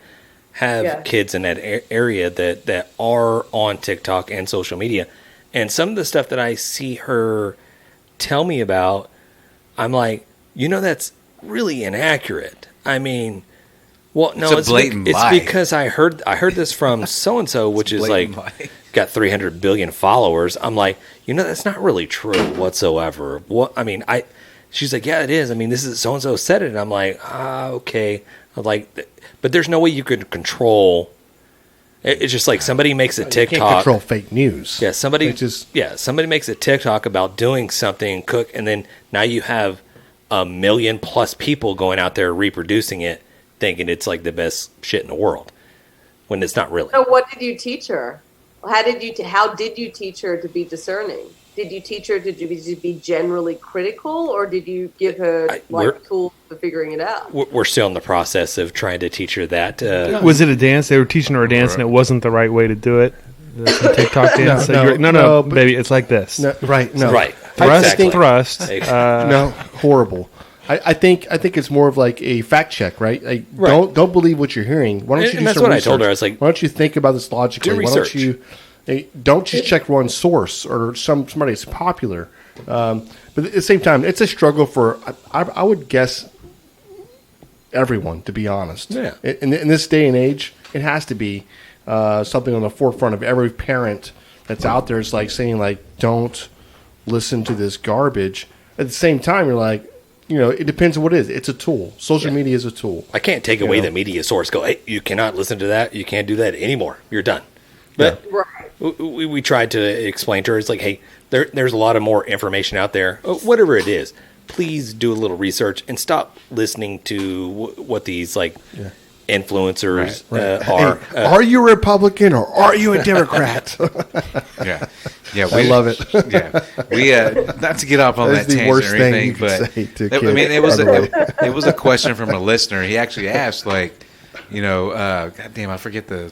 have kids in that area that are on TikTok and social media. And some of the stuff that I see her tell me about, I'm like, that's really inaccurate. I mean, well, no, it's a blatant lie. It's because I heard this from so-and-so, which is like got 300 billion followers. I'm like, that's not really true whatsoever. She's like, yeah, it is. I mean, this is so-and-so said it. And I'm like, okay. I'm like, but there's no way you could control. It's just like somebody makes a TikTok. You can't control fake news. Yeah, somebody makes a TikTok about doing something, cook, and then now you have 1 million plus people going out there reproducing it, thinking it's like the best shit in the world, when it's not really. So, what did you teach her? How did you teach her to be discerning? Did you teach her to be generally critical, or did you give her tools for figuring it out? We're still in the process of trying to teach her that. Was it a dance? They were teaching her a dance, and it wasn't the right way to do it. The TikTok dance. No, baby, it's like this. No, right. Thrust. No, horrible. I think it's more of like a fact check, right? Like, don't believe what you're hearing. Why don't you do that's some what research? I told her. I was like, why don't you think about this logically? Do research. Don't just check one source or somebody that's popular. But at the same time, it's a struggle for, I would guess, everyone, to be honest. Yeah. In this day and age, it has to be something on the forefront of every parent that's out there. It's like saying, like, don't listen to this garbage. At the same time, you're like, it depends on what it is. It's a tool. Social media is a tool. I can't take away the media source. Go, hey, you cannot listen to that. You can't do that anymore. You're done. But we tried to explain to her, it's like, hey, there's a lot of more information out there. Whatever it is, please do a little research and stop listening to what these influencers are. Hey, are you a Republican or are you a Democrat? Yeah, I love it. Yeah, we not to get off on that tangent or anything, but it was a question from a listener. He actually asked, like, God damn, I forget the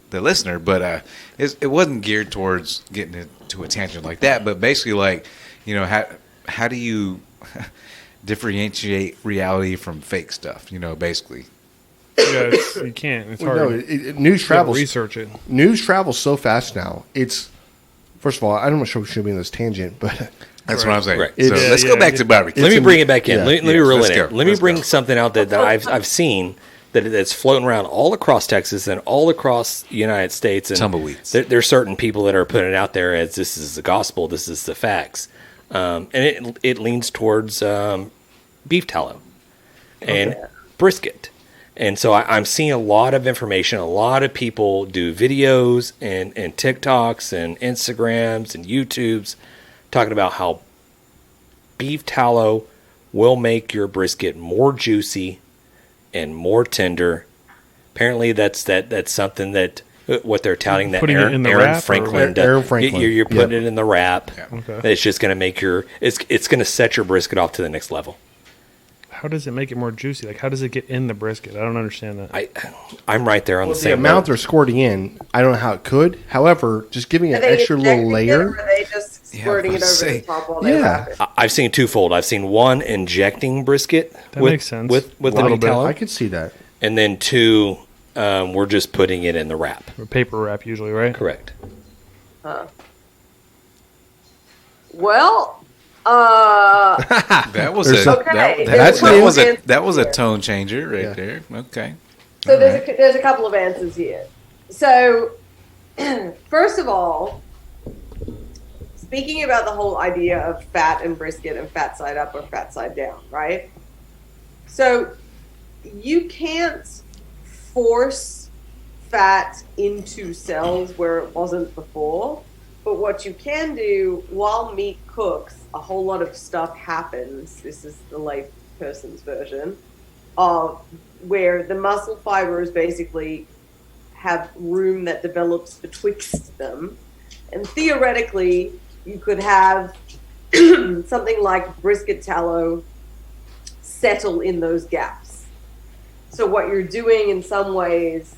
listener, but it wasn't geared towards getting into a tangent like that. But basically, like, how do you differentiate reality from fake stuff? Basically. Yeah, you can't. It's hard. News travels. Research it. News travels so fast now. It's, first of all, I'm not sure we should be in this tangent, but that's what I'm saying. Right. So let's go back to barbecue. Let me bring it back in. Let me reel it in. Let me bring go. something out that I've seen that's floating around all across Texas and all across the United States. And tumbleweeds. There's certain people that are putting it out there as this is the gospel, this is the facts, and it leans towards beef tallow and brisket. And so I'm seeing a lot of information. A lot of people do videos and TikToks and Instagrams and YouTubes talking about how beef tallow will make your brisket more juicy and more tender. Apparently, that's something that what they're touting that Aaron Franklin does. Aaron Franklin. You're putting it in the wrap. Yeah. Okay. It's just going to make it's going to set your brisket off to the next level. How does it make it more juicy? Like, how does it get in the brisket? I don't understand that. I'm right there on the same amount boat. they're squirting in. I don't know how it could. However, just giving an extra little layer. Or are they just squirting it over the top while they Yeah. wrap it. I've seen twofold. I've seen one injecting brisket That makes sense. with the Little meat bit. tallow, I could see that. and then two, we're just putting it in the wrap. Or paper wrap usually, right? Correct. Well, That was There's a Okay, that there's was a answers that was a here. tone changer right Yeah. there. Okay. so there's a couple of answers here. So, first of all, speaking about the whole idea of fat and brisket and fat side up or fat side down, right? So, you can't force fat into cells where it wasn't before. But what you can do while meat cooks, a whole lot of stuff happens. This is the lay person's version of where the muscle fibers basically have room that develops betwixt them. And theoretically, you could have something like brisket tallow settle in those gaps. So what you're doing in some ways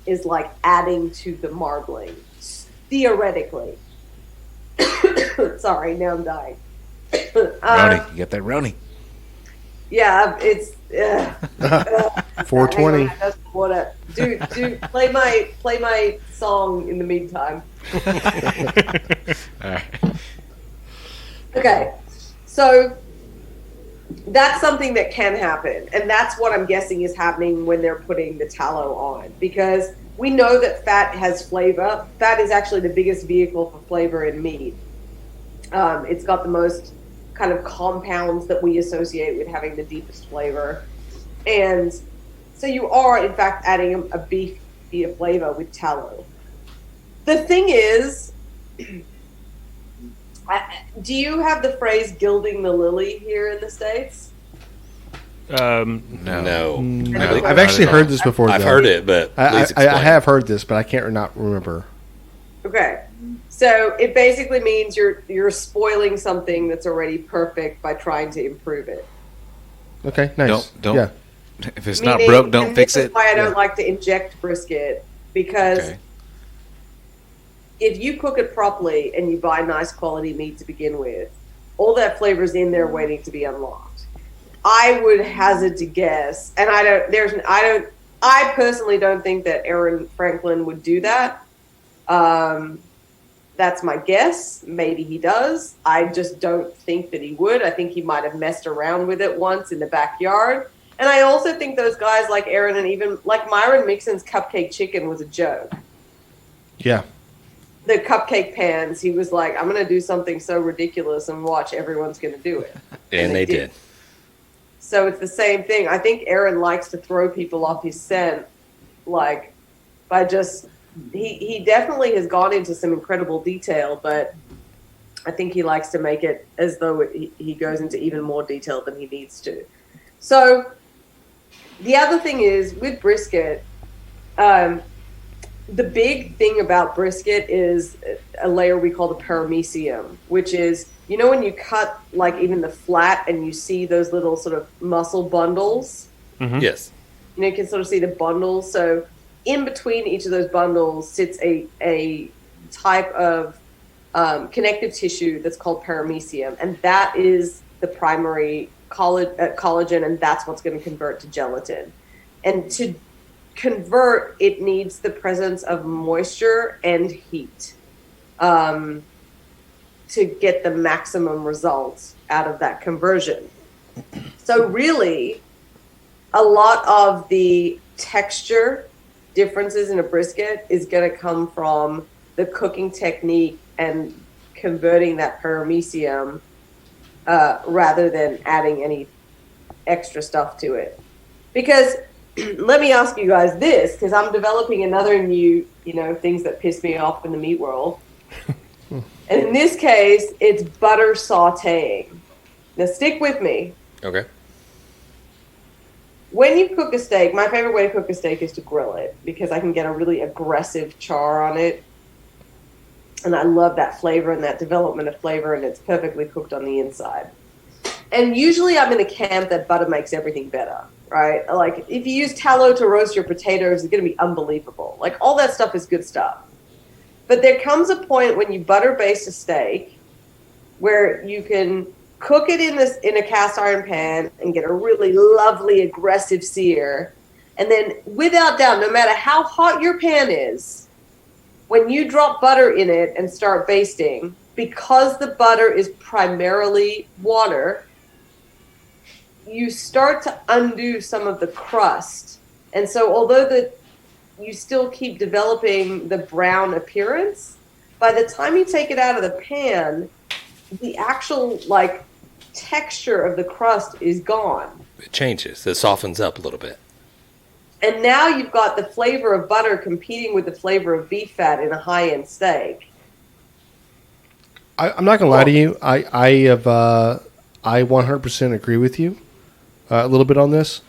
is like adding to the marbling. Theoretically. Sorry, now I'm dying. Roni, you got that Roni? Yeah, it's 420. Hang on, I just wanna do play my song in the meantime. All right. Okay, so that's something that can happen, and that's what I'm guessing is happening when they're putting the tallow on, because we know that fat has flavor. Fat is actually the biggest vehicle for flavor in meat. It's got the most kind of compounds that we associate with having the deepest flavor. And so you are, in fact, adding a beefy flavor with tallow. The thing is, do you have the phrase gilding the lily here in the States? No. I've actually heard this before. I've though. heard it, but please I explain. have heard this, but I can't not remember. Okay. So it basically means you're spoiling something that's already perfect by trying to improve it. Okay, nice. Don't. Yeah. If it's Meaning- not broke, don't and fix this is it. why I don't Yeah. like to inject brisket, because Okay. if you cook it properly and you buy nice quality meat to begin with, all that flavor's in there waiting to be unlocked. I would hazard to guess, and I personally don't think that Aaron Franklin would do that. That's my guess. Maybe he does. I just don't think that he would. I think he might have messed around with it once in the backyard. And I also think those guys like Aaron and even like Myron Mixon's cupcake chicken was a joke. Yeah. The cupcake pans, he was like, I'm going to do something so ridiculous and watch everyone's going to do it. And they did. So it's the same thing. I think Aaron likes to throw people off his scent, like by just he definitely has gone into some incredible detail, but I think he likes to make it as though he goes into even more detail than he needs to. So the other thing is with brisket, the big thing about brisket is a layer we call the paramecium, which is, you know, when you cut like even the flat and you see those little sort of muscle bundles, Yes. you know, you can sort of see the bundles. So in between each of those bundles sits a type of connective tissue that's called paramecium, and that is the primary collagen, and that's what's going to convert to gelatin. And to convert, it needs the presence of moisture and heat to get the maximum results out of that conversion. So really, a lot of the texture differences in a brisket is going to come from the cooking technique and converting that paramecium rather than adding any extra stuff to it. Because let me ask you guys this, because I'm developing another new, things that piss me off in the meat world. And in this case, it's butter sauteing. Now stick with me. Okay. When you cook a steak, my favorite way to cook a steak is to grill it, because I can get a really aggressive char on it. And I love that flavor and that development of flavor, and it's perfectly cooked on the inside. And usually I'm in the camp that butter makes everything better, right? Like if you use tallow to roast your potatoes, it's going to be unbelievable. Like all that stuff is good stuff. But there comes a point when you butter baste a steak where you can cook it in a cast iron pan and get a really lovely aggressive sear. And then without doubt, no matter how hot your pan is, when you drop butter in it and start basting, because the butter is primarily water, you start to undo some of the crust. And so although you still keep developing the brown appearance, by the time you take it out of the pan, the actual texture of the crust is gone. It changes. It softens up a little bit. And now you've got the flavor of butter competing with the flavor of beef fat in a high-end steak. I'm not going to lie to you. I 100% agree with you a little bit on this.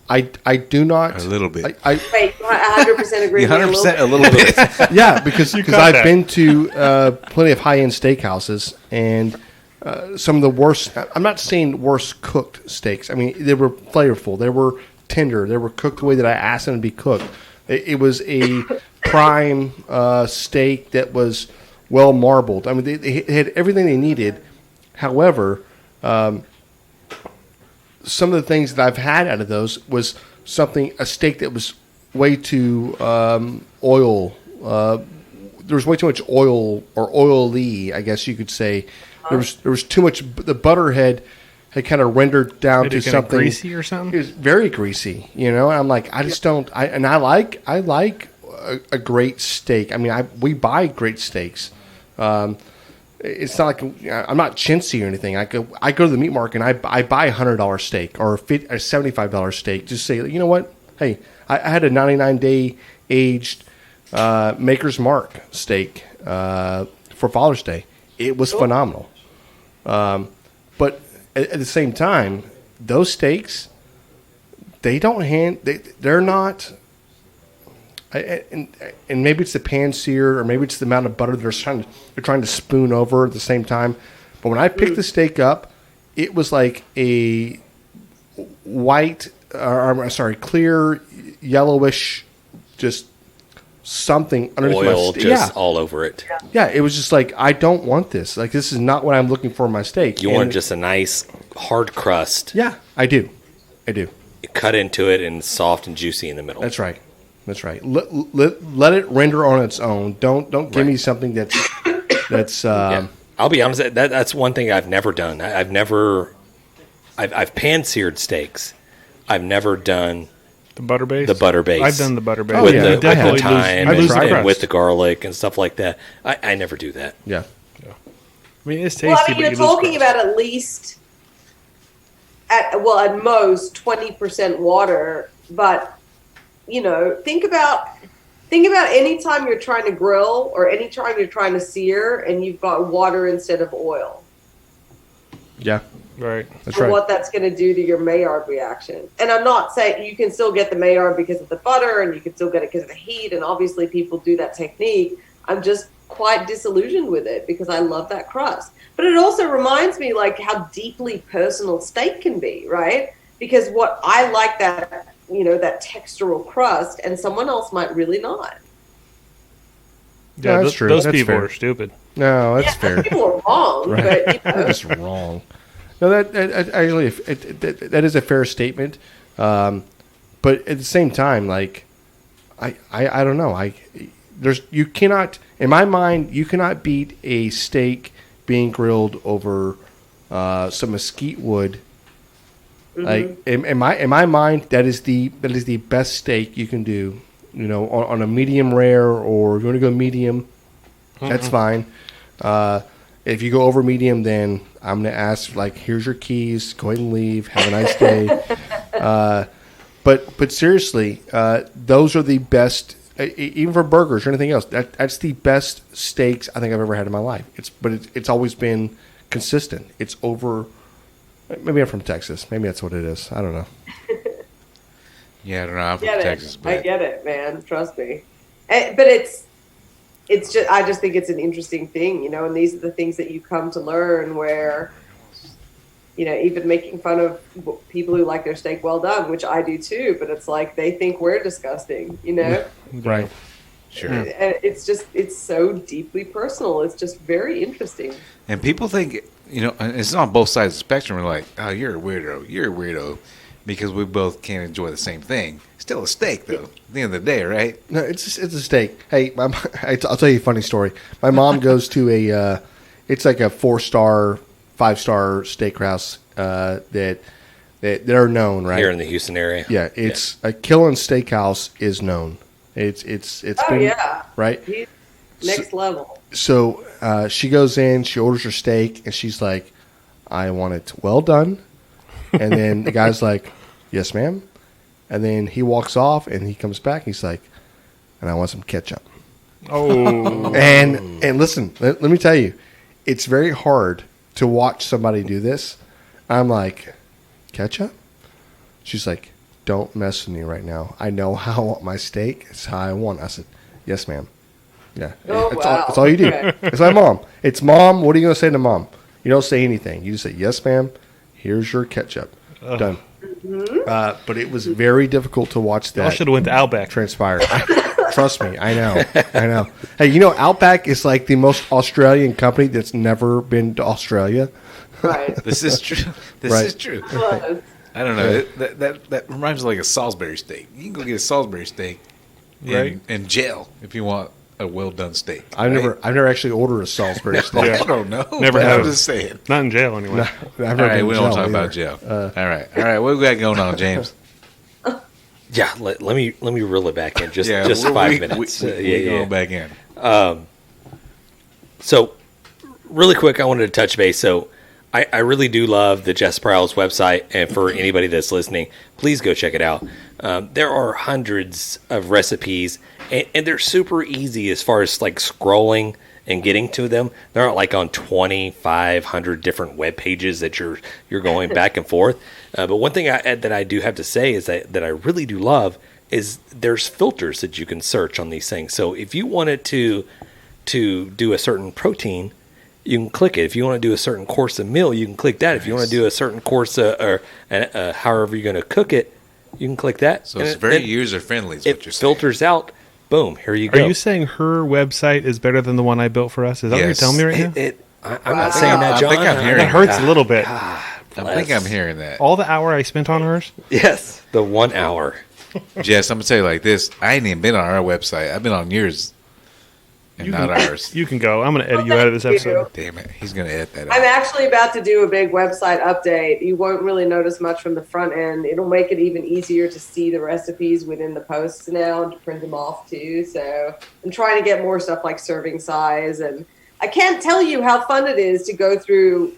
I do not. A little bit. Wait, 100% agree with 100% a little bit. Yeah, because I've been to plenty of high-end steakhouses, and some of the worst, I'm not saying worst cooked steaks. I mean, they were flavorful. They were tender. They were cooked the way that I asked them to be cooked. It was a prime steak that was well marbled. I mean, they had everything they needed. However, some of the things that I've had out of those was a steak that was way too oil. There was way too much oil, or oily, I guess you could say. There was too much. The butter had kind of rendered down to something greasy or something. It was very greasy, And I'm like, I just don't. I like a great steak. I mean, we buy great steaks. It's not like I'm not chintzy or anything. I go to the meat market and I buy a $100 steak or a $75 steak. Just say, you know what? Hey, I had a 99-day aged Maker's Mark steak for Father's Day. It was phenomenal. But at the same time, those steaks, they're not. And maybe it's the pan sear, or maybe it's the amount of butter they're trying to spoon over at the same time. But when I picked the steak up, it was like a clear yellowish, just something underneath Oil my just all over it. Yeah, it was just like, I don't want this. Like, this is not what I'm looking for in my steak. You want just a nice hard crust. Yeah, I do. You cut into it and soft and juicy in the middle. That's right. Let it render on its own. Don't give me something that's. Yeah. I'll be honest. That's one thing I've never done. I've pan seared steaks. I've never done the butter base. I've done the butter base. With the thyme and with the crust. garlic and stuff like that. I never do that. Yeah. I mean, it's tasty. Well, I mean, you're but talking about at least at most 20% water, but. Think about any time you're trying to grill or any time you're trying to sear and you've got water instead of oil. Yeah. Right. That's right. What that's going to do to your Maillard reaction. And I'm not saying you can still get the Maillard because of the butter and you can still get it because of the heat. And obviously people do that technique. I'm just quite disillusioned with it because I love that crust. But it also reminds me how deeply personal steak can be, right? Because what I like that textural crust, and someone else might really not. Yeah, that's true. Those That's people fair. are stupid. No, that's fair. People are wrong, Right. but That's wrong. No, that actually that is a fair statement. But at the same time, I don't know. You cannot, in my mind, you cannot beat a steak being grilled over some mesquite wood. Like in my mind, that is the best steak you can do. On a medium rare, or if you want to go medium, that's fine. If you go over medium, then I'm going to ask, here's your keys. Go ahead and leave. Have a nice day. But seriously, those are the best. Even for burgers or anything else, that's the best steaks I think I've ever had in my life. It's always been consistent. It's over. Maybe I'm from Texas. Maybe that's what it is. I don't know. Yeah, I don't know. I'm from Texas. I get it, man. Trust me. But it's just, I just think it's an interesting thing, and these are the things that you come to learn where, even making fun of people who like their steak well done, which I do too, but it's like they think we're disgusting, Right. Sure. And it's so deeply personal. It's just very interesting. And people think, it's on both sides of the spectrum. We're like, oh, you're a weirdo, because we both can't enjoy the same thing. Still a steak, though. At the end of the day, right? No, it's a steak. Hey, I'll tell you a funny story. My mom goes to it's like a 4-star, 5-star steakhouse that they're known, right? Here in the Houston area. Yeah, it's a Killin Steakhouse is known. It's been right. He's next level. So she goes in, she orders her steak, and she's like, "I want it well done." And then the guy's like, "Yes, ma'am." And then he walks off, and he comes back. He's like, "And I want some ketchup." Oh, and listen, let me tell you, it's very hard to watch somebody do this. I'm like, ketchup? She's like, don't mess with me right now. I know how I want my steak. It's how I want. I said, yes, ma'am. Yeah. Oh, That's all you do. Okay. It's my mom. It's mom. What are you going to say to mom? You don't say anything. You just say, yes, ma'am. Here's your ketchup. Done. Mm-hmm. But it was very difficult to watch I that should have went to Outback. transpire. Trust me. I know. Hey, Outback is like the most Australian company that's never been to Australia. Right. This is true. This Right. is true. Close. I don't know. That reminds me like a Salisbury steak. You can go get a Salisbury steak Right. in jail if you want a well done steak. I've right? never actually ordered a Salisbury steak. I don't know. Never but have. I'm just saying. Not in jail anyway. I've All never right, been we to don't jail talk about either. jail. All right. What we got going on, James? Yeah, let me reel it back in just we- 5 we- minutes. We going back in. So, really quick, I wanted to touch base. So, I really do love the Jess Pryles website, and for anybody that's listening, please go check it out. There are hundreds of recipes, and they're super easy as far as like scrolling and getting to them. They're not like on 2,500 different web pages that you're going back and forth. But one thing that I do have to say is that I really do love is there's filters that you can search on these things. So if you wanted to do a certain protein, you can click it. If you want to do a certain course of meal, you can click that. If you want to do a certain course or however you're going to cook it, you can click that. So it's very user friendly. It filters out. Boom. Here you go. Are you saying her website is better than the one I built for us? Is that what you're Yes. telling me right now? I'm not saying that, John. I think I'm hearing That hurts a little bit. I think I'm hearing that. All the hour I spent on hers. Yes, the 1 hour. Jess, I'm going to tell you like this. I ain't even been on our website. I've been on yours and not ours. You can go. I'm going to edit you out of this Thank you. episode. Damn it. He's going to edit that I'm out. actually about to do a big website update. You won't really notice much from the front end. It'll make it even easier to see the recipes within the posts now and to print them off too. So I'm trying to get more stuff like serving size. And I can't tell you how fun it is to go through,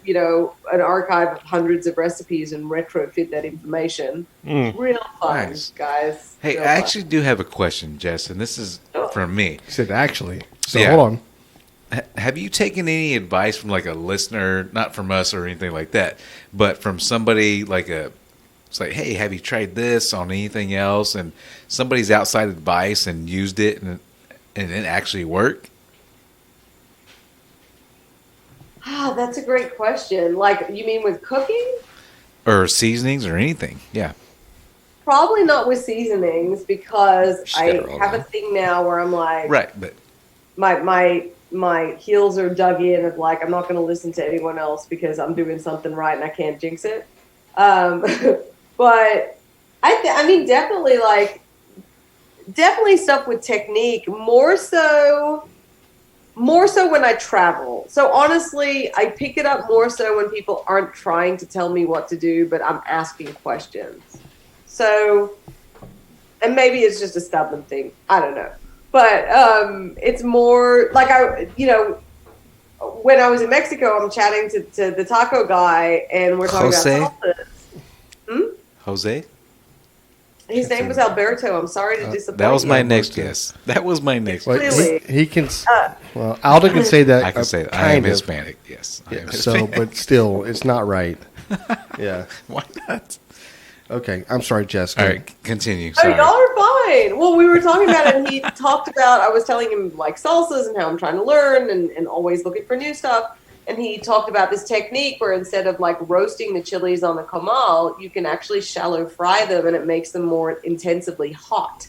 an archive of hundreds of recipes and retrofit that information. Real fun, Nice. guys. Hey, Real I fun. actually do have a question, Jess, and this is from me. He said, actually. So Yeah. hold on. Have you taken any advice from like a listener, not from us or anything like that, but from somebody it's like, hey, have you tried this on anything else? And somebody's outside advice and used it and it actually worked? Ah, that's a great question. Like, you mean with cooking? Or seasonings or anything? Yeah. Probably not with seasonings because Just I get her all have a done. thing now where I'm like, Right, but my heels are dug in of like, I'm not going to listen to anyone else because I'm doing something right and I can't jinx it. But I mean, definitely stuff with technique, more so when I travel. So honestly, I pick it up more so when people aren't trying to tell me what to do, but I'm asking questions. So, and maybe it's just a stubborn thing. I don't know. But it's more like when I was in Mexico, I'm chatting to the taco guy, and we're talking Jose? about salsas. Jose? His name was Alberto. I'm sorry to disappoint That was you. my next guess. That was my next Wait, guess. Clearly. he can. Well, Aldo can say that. I can say that. I kind am of. Hispanic. Yes. I am Yeah, so, Hispanic. but still, it's not right. Yeah. Why not? Okay. I'm sorry, Jess. All right, continue. Oh, Sorry. y'all are fine. Well, we were talking about it, and he talked about, I was telling him like salsas and how I'm trying to learn and always looking for new stuff. And he talked about this technique where instead of like roasting the chilies on the comal, you can actually shallow fry them and it makes them more intensively hot.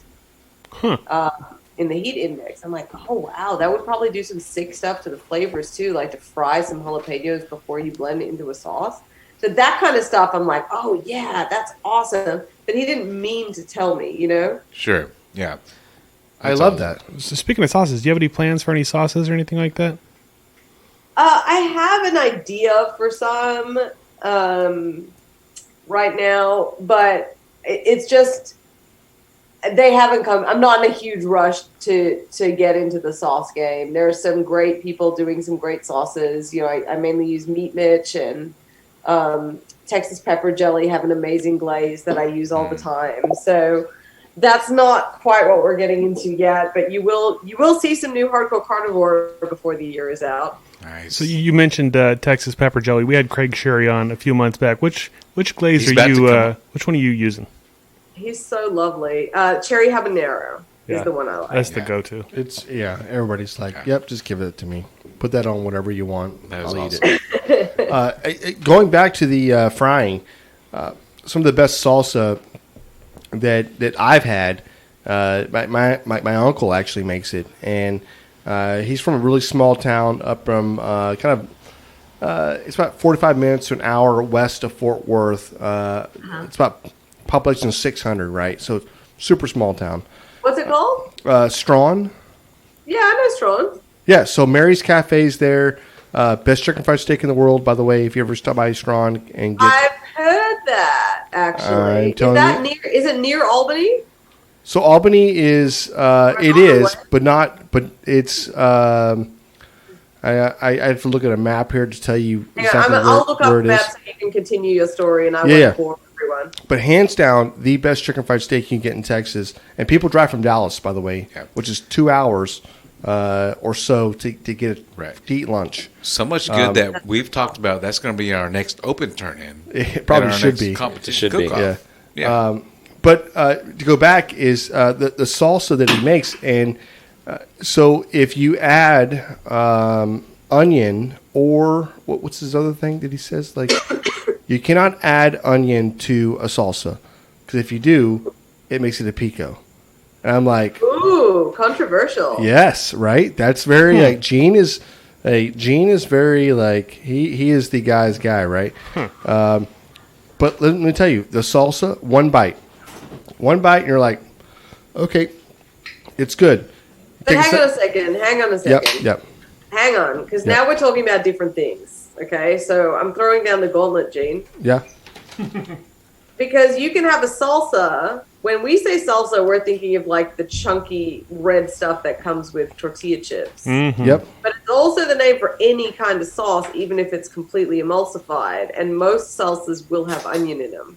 in the heat index. I'm like, oh wow, that would probably do some sick stuff to the flavors too, like to fry some jalapenos before you blend it into a sauce. So that kind of stuff, I'm like, oh yeah, that's awesome. But he didn't mean to tell me, you know? Sure. Yeah. I love that. So speaking of sauces, do you have any plans for any sauces or anything like that? I have an idea for some right now, but it's just they haven't come. I'm not in a huge rush to get into the sauce game. There are some great people doing some great sauces. You know, I mainly use Meat Mitch and Texas pepper jelly have an amazing glaze that I use all the time. So that's not quite what we're getting into yet, but you will see some new hardcore carnivore before the year is out. Nice. So you mentioned Texas pepper jelly. We had Craig Sherry on a few months back. Which glaze He's are about to you? come. Which one are you using? He's so lovely. Cherry habanero is the one I like. That's the go-to. It's everybody's like, yep, just give it to me. Put that on whatever you want. That is I'll awesome. eat it. Going back to the frying, some of the best salsa that I've had. My uncle actually makes it, and he's from a really small town up from it's about 45 minutes to an hour west of Fort Worth. It's about population of 600, right? So super small town. What's it called? Strawn. Yeah, I know Strawn. Yeah, so Mary's Cafe's there. Best chicken fried steak in the world, by the way. If you ever stop by Strawn and get, I've heard that actually. Is it near Albany? so Albany is it is, but not. But it's. I have to look at a map here to tell you exactly I'll look where up it maps is. so you can continue your story, and I Yeah. won't bore everyone. But hands down, the best chicken fried steak you can get in Texas. And people drive from Dallas, by the way, which is 2 hours or so to get to eat lunch. So much good that we've talked about. That's going to be our next open turn-in. It probably And our should next be. competition Should be. cook-off. Yeah. But to go back is the salsa that he makes. And so if you add onion or what's his other thing that he says? Like you cannot add onion to a salsa because if you do, it makes it a pico. And I'm like, Ooh, controversial. yes, right. That's very like Gene is very like he is the guy's guy, right? But let me tell you, the salsa, one bite, and you're like, okay, it's good. But hang on a second. Yep. Hang on, because now we're talking about different things. Okay, so I'm throwing down the gauntlet, Gene. Yeah. Because you can have a salsa. When we say salsa, we're thinking of like the chunky red stuff that comes with tortilla chips. Mm-hmm. Yep. But it's also the name for any kind of sauce, even if it's completely emulsified. And most salsas will have onion in them.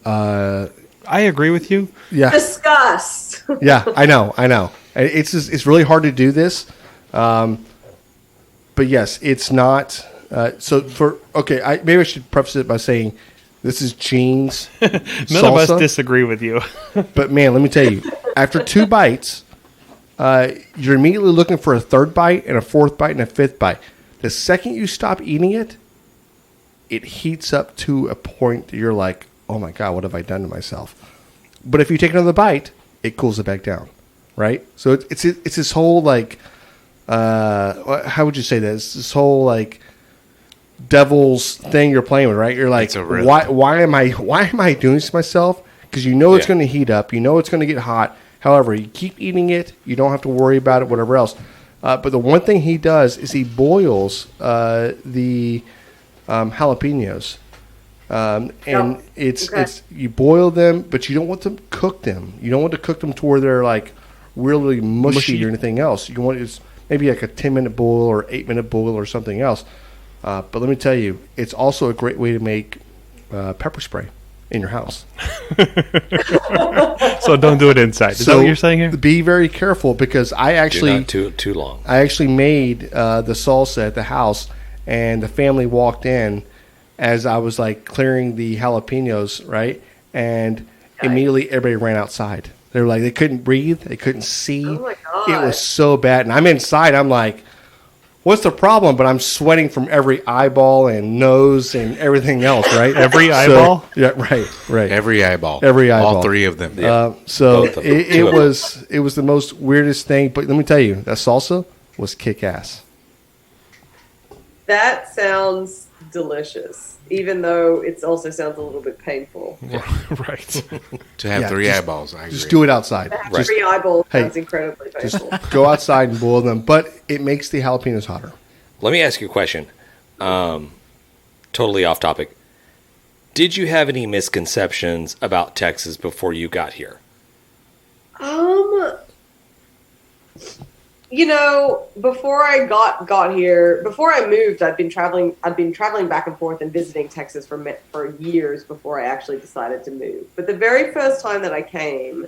I agree with you. Yeah. Disgust. Yeah, I know. It's really hard to do this, but yes, it's not. Maybe I should preface it by saying this is Gene's None of us disagree with you. But man, let me tell you, after 2 bites, you're immediately looking for a 3rd bite and a 4th bite and a 5th bite. The second you stop eating it, it heats up to a point that you're like, oh my God, what have I done to myself? But if you take another bite, it cools it back down, right? So it's this whole like, how would you say that? It's this whole like devil's thing you're playing with, right? You're like, why am I doing this to myself? Because you know it's going to heat up, you know it's going to get hot. However, you keep eating it, you don't have to worry about it, whatever else. But the one thing he does is he boils the jalapenos. It's you boil them, but you don't want to cook them. You don't want to cook them to where they're like really mushy or anything else. You want it's maybe like a 10-minute boil or 8-minute boil or something else. But let me tell you, it's also a great way to make pepper spray in your house. So don't do it inside. Is that what you're saying here? Be very careful because I actually too long. I actually made the salsa at the house, and the family walked in as I was like clearing the jalapenos, right? And immediately everybody ran outside. They were like, they couldn't breathe, they couldn't see. Oh my God. It was so bad. And I'm inside, I'm like, what's the problem? But I'm sweating from every eyeball and nose and everything else, right? Every eyeball? Yeah, right. Every eyeball. All 3 of them. So Both of them. it was the most weirdest thing. But let me tell you, that salsa was kick ass. That sounds delicious, even though it also sounds a little bit painful. Right. To have 3 just- eyeballs, I agree. Just do it outside. That Just 3 eyeballs Hey, sounds incredibly painful. go outside and boil them. But it makes the jalapenos hotter. Let me ask you a question. Totally off topic. Did you have any misconceptions about Texas before you got here? Before I got here, before I moved, I'd been traveling back and forth and visiting Texas for years before I actually decided to move. But the very first time that I came,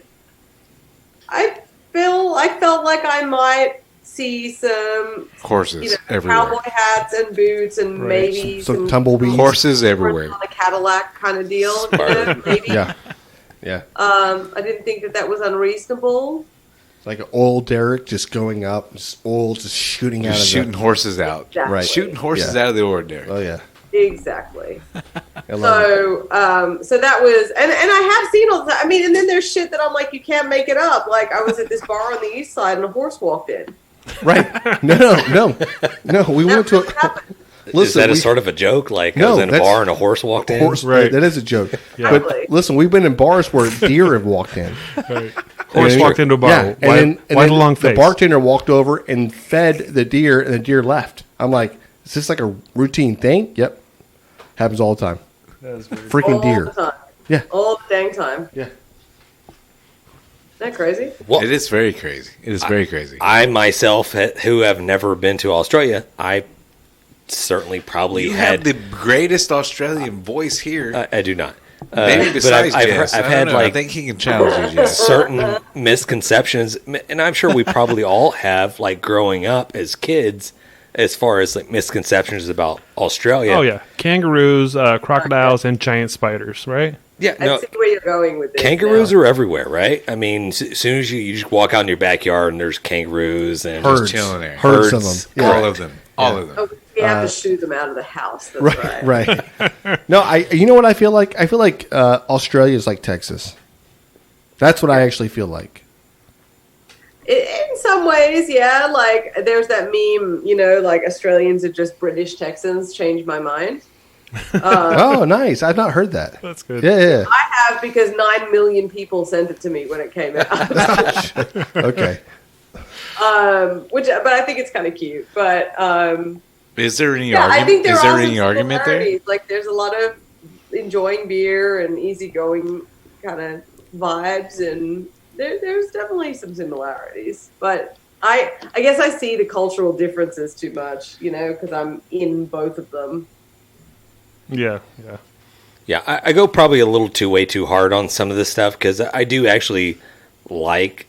I felt like I might see some Horses everywhere. cowboy hats and boots and maybe Some tumbleweeds. Horses everywhere. on a Cadillac kind of deal. Maybe. Yeah. I didn't think that was unreasonable. Like an oil derrick just going up, just oil just shooting out Just of shooting horses out. Exactly. Right. Shooting horses Yeah. out of the ordinary. Oh, yeah. Exactly. I love it. So that was, and I have seen all that. I mean, and then there's shit that I'm like, you can't make it up. Like I was at this bar on the east side and a horse walked in. Right. No. We went to That a... happened. Is that a sort of a joke? Like I No, was in a that's- bar and a horse walked in? horse. Right. That is a joke. Exactly. But listen, we've been in bars where deer have walked in. Right. Horse And- walked into a bar. Yeah, Why and the then long the face? bartender walked over and fed the deer, and the deer left. I'm like, is this like a routine thing? Yep. Happens all the time. Freaking All deer. the time. Yeah. All the dang time. Yeah. Isn't that crazy? Well, It is very crazy. It is very crazy. I myself, who have never been to Australia, I certainly probably You had. have the greatest Australian voice here. I do not. Maybe but besides Jess. I've I had don't know. I like think he can challenge you, Jess. certain misconceptions, and I'm sure we probably all have, like growing up as kids, as far as like misconceptions about Australia. Oh, yeah. Kangaroos, crocodiles, and giant spiders, right? Yeah, I no, see where you're going with this. kangaroos now. are everywhere, right? I mean, as soon as you just walk out in your backyard and there's kangaroos and Herds. Just chilling there. Herds of Herds. them. Yeah. All of them. All of them. Oh, we have to shoo them out of the house. That's right. Right. No, you know what I feel like? I feel like Australia is like Texas. That's what I actually feel like. In some ways, yeah. Like there's that meme, like Australians are just British Texans. Change my mind. Oh, nice. I've not heard that. That's good. Yeah. I have because 9 million people sent it to me when it came out. Okay. But I think it's kind of cute. But Is there any yeah, I think argument? there Is are there also any argument there? similarities. Like there's a lot of enjoying beer and easigoing kind of vibes, and there's definitely some similarities. But I guess I see the cultural differences too much, because I'm in both of them. Yeah. Yeah, I go probably a little way too hard on some of this stuff because I do actually like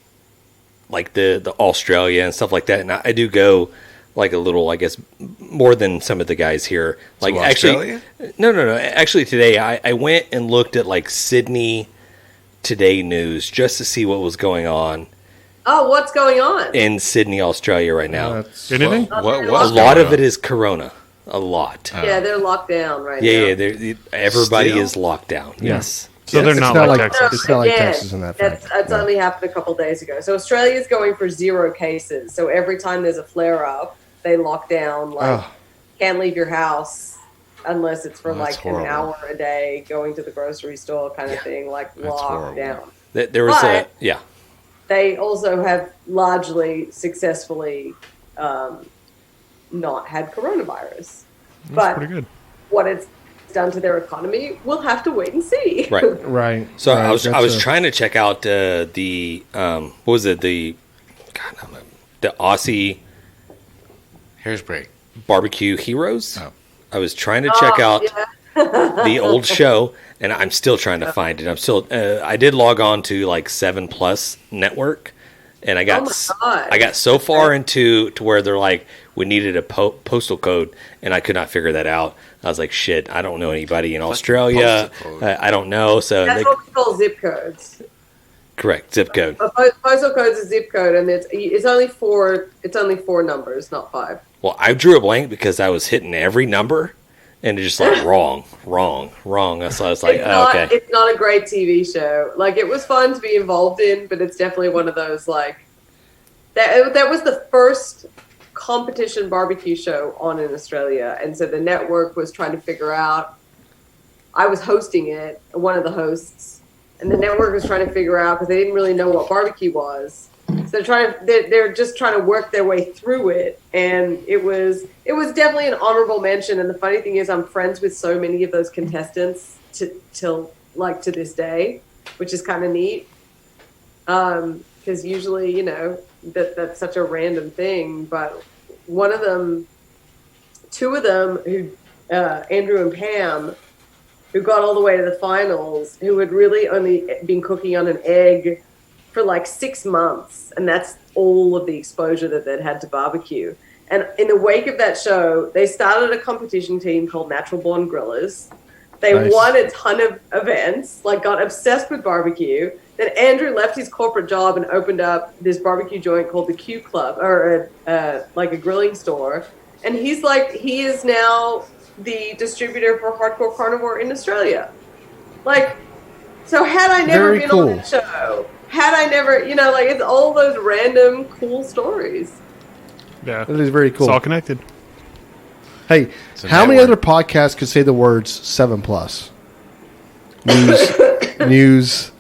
the Australia and stuff like that, and I do go like a little, I guess, more than some of the guys here. Like Australia? No. Actually, today I went and looked at like Sydney Today news just to see what was going on Oh, what's going on? in Sydney, Australia right now. Anything? What A was lot going of it on? is Corona. A lot. Yeah, they're locked down right now. Yeah. Everybody Still? is locked down. Yes. So they're It's not not like like- Texas. It's not like Again, Texas in that fact. That's No. only happened a couple days ago. So Australia's going for 0 cases. So every time there's a flare up, they lock down. Like, Oh. can't leave your house unless it's for That's like horrible. an hour a day, going to the grocery store kind of thing. Like That's locked horrible. down. There was But- yeah. They also have largely successfully not had coronavirus. That's but pretty good. what it's done to their economy, we'll have to wait and see. Right. Right. So Right, I was that's a- trying to check out the what was it, the Aussie Hairspray. Barbecue Heroes. Oh. I was trying to check out yeah. the old show, and I'm still trying to find it. I'm still I did log on to like 7+ network, and I got Oh my God. I got so far into to where they're like, we needed a postal code, and I could not figure that out. I was like, shit, I don't know anybody in Australia. postal code? I don't know. So That's what we call zip codes. Correct. Zip code. A postal code is a zip code, and it's only four. It's only 4 numbers, not 5. Well, I drew a blank because I was hitting every number, and it's just like wrong. So I was like, okay. It's not a great TV show. Like, it was fun to be involved in, but it's definitely one of those, like, that was the first competition barbecue show on in Australia, and so the network was trying to figure out. I was hosting it, one of the hosts, and the network was trying to figure out because they didn't really know what barbecue was. So they're just trying to work their way through it, and it was definitely an honorable mention. And the funny thing is, I'm friends with so many of those contestants to this day, which is kind of neat. Because usually, that's such a random thing. But two of them, who Andrew and Pam, who got all the way to the finals, who had really only been cooking on an egg for like 6 months, and that's all of the exposure that they'd had to barbecue. And in the wake of that show, they started a competition team called Natural Born Grillers. They won a ton of events, like got obsessed with barbecue. Then Andrew left his corporate job and opened up this barbecue joint called the Q Club, or like a grilling store. And he is now the distributor for Hardcore Carnivore in Australia. Like, so had I never been on that show, had I never, it's all those random cool stories. Yeah. That is very cool. It's all connected. Hey, how many other podcasts could say the words 7+? News.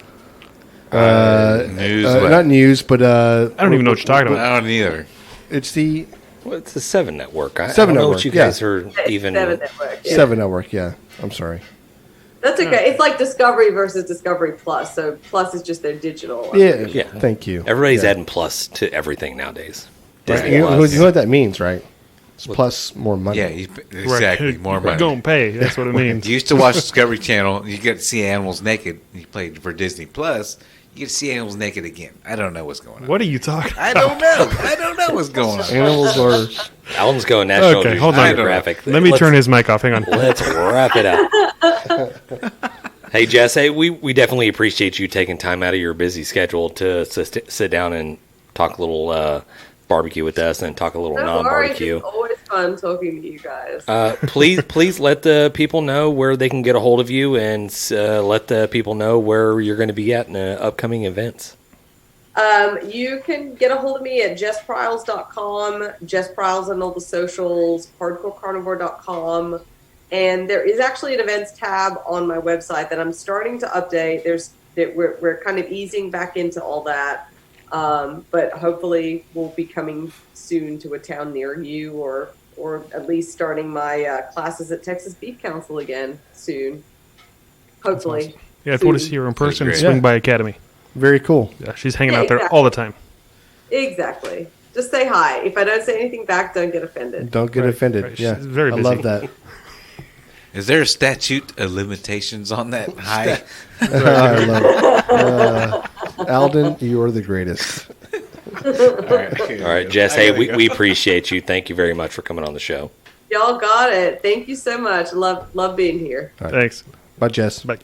Not news, but I don't even know what you're talking about. I don't either. It's the It's the 7 Network. I 7 don't know Network, what you guys are even. 7 Network. Yeah. 7 Network. Yeah, I'm sorry. That's okay. It's like Discovery versus Discovery Plus. So Plus is just their digital. Yeah. Thank you. Everybody's adding plus to everything nowadays. Right. Disney You know Plus. what that means, right? It's plus more money. Yeah, exactly. Right. More money. Go and pay. That's what it means. You used to watch Discovery Channel. You get to see animals naked. You played for Disney Plus. You get to see animals naked again. I don't know what's going on. What are you talking I don't know. I don't know what's going on. Animals are. Alan's going National Okay, hold on. Geographic. Let me turn his mic off. Hang on. Let's wrap it up. Hey, Jess, we definitely appreciate you taking time out of your busy schedule to sit down and talk a little barbecue with us and talk a little non-barbecue. It's always fun talking to you guys. Please let the people know where they can get a hold of you, and let the people know where you're going to be at in upcoming events. You can get a hold of me at jesspryles.com, Jess Pryles on all the socials, hardcorecarnivore.com. And there is actually an events tab on my website that I'm starting to update. We're kind of easing back into all that. But hopefully we'll be coming soon to a town near you, or at least starting my classes at Texas Beef Council again soon. Hopefully. Awesome. Yeah, if you want to see her in person, Great. swing by Academy. Very cool. Yeah, she's hanging out there all the time. Exactly. Just say hi. If I don't say anything back, don't get offended. Don't get offended. Right. Yeah, She's very busy. I love that. Is there a statute of limitations on that high? I love it. Alden, you are the greatest. All right, Jess, hey, we appreciate you. Thank you very much for coming on the show. Y'all got it. Thank you so much. Love being here. Right. Thanks. Bye, Jess. Bye.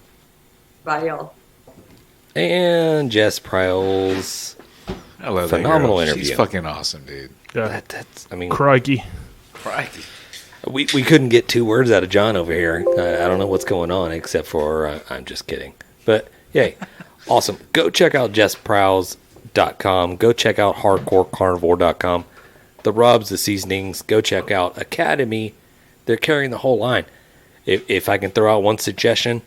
Bye, y'all. And Jess Pryles. I love Phenomenal that girl. interview. She's fucking awesome, dude. Yeah. That's I mean, Crikey. Crikey. we couldn't get 2 words out of John over here. I don't know what's going on, except for I'm just kidding. But yay, awesome. Go check out jesspryles.com. Go check out hardcorecarnivore.com. The rubs, the seasonings. Go check out Academy. They're carrying the whole line. If I can throw out one suggestion,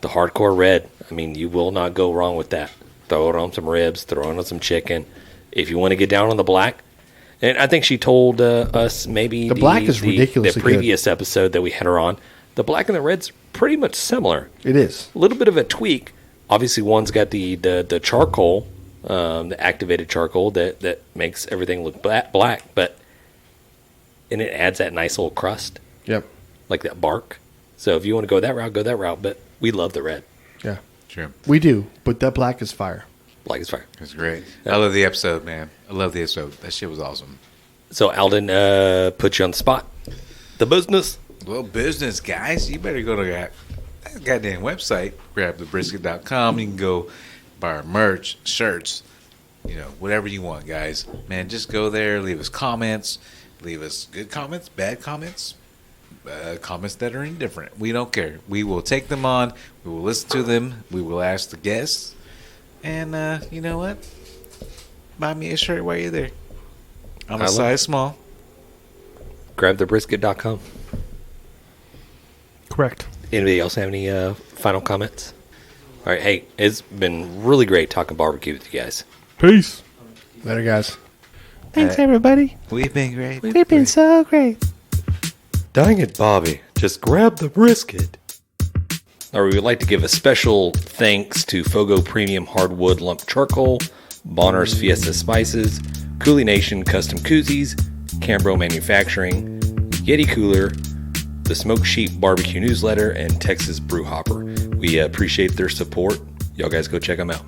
the hardcore red. I mean, you will not go wrong with that. Throw it on some ribs, throw it on some chicken. If you want to get down on the black, and I think she told us maybe The black is ridiculously the previous episode that we had her on. The black and the red's pretty much similar. It is. A little bit of a tweak. Obviously, one's got the charcoal, the activated charcoal that makes everything look black, and it adds that nice little crust, Yep. like that bark. So if you want to go that route, go that route. But we love the red. Yeah. True. We do, but that black is fire. Black is fire. It's great. I love the episode, man. I love the episode. That shit was awesome. So Alden put you on the spot. The business. Well, business, guys. You better go to that goddamn website, grabthebrisket.com. You can go buy our merch, shirts, whatever you want, guys. Man, just go there, leave us comments, leave us good comments, bad comments, comments that are indifferent. We don't care. We will take them on. We will listen to them. We will ask the guests. And you know what? Buy me a shirt while you're there. I'm a size small. GrabTheBrisket.com. Correct. Anybody else have any final comments? All right. Hey, it's been really great talking barbecue with you guys. Peace. Later, guys. Thanks, everybody. We've been great. We've been so great. Dang it, Bobby. Just grab the brisket. All right, we would like to give a special thanks to FOGO Premium Hardwood Lump Charcoal, Bonner's Fiesta Spices, CoolieNation Custom Koozies, Cambro Manufacturing, YETI Cooler, the Smoke Sheep Barbecue Newsletter, and Texas Brew Hopper. We appreciate their support. Y'all guys go check them out.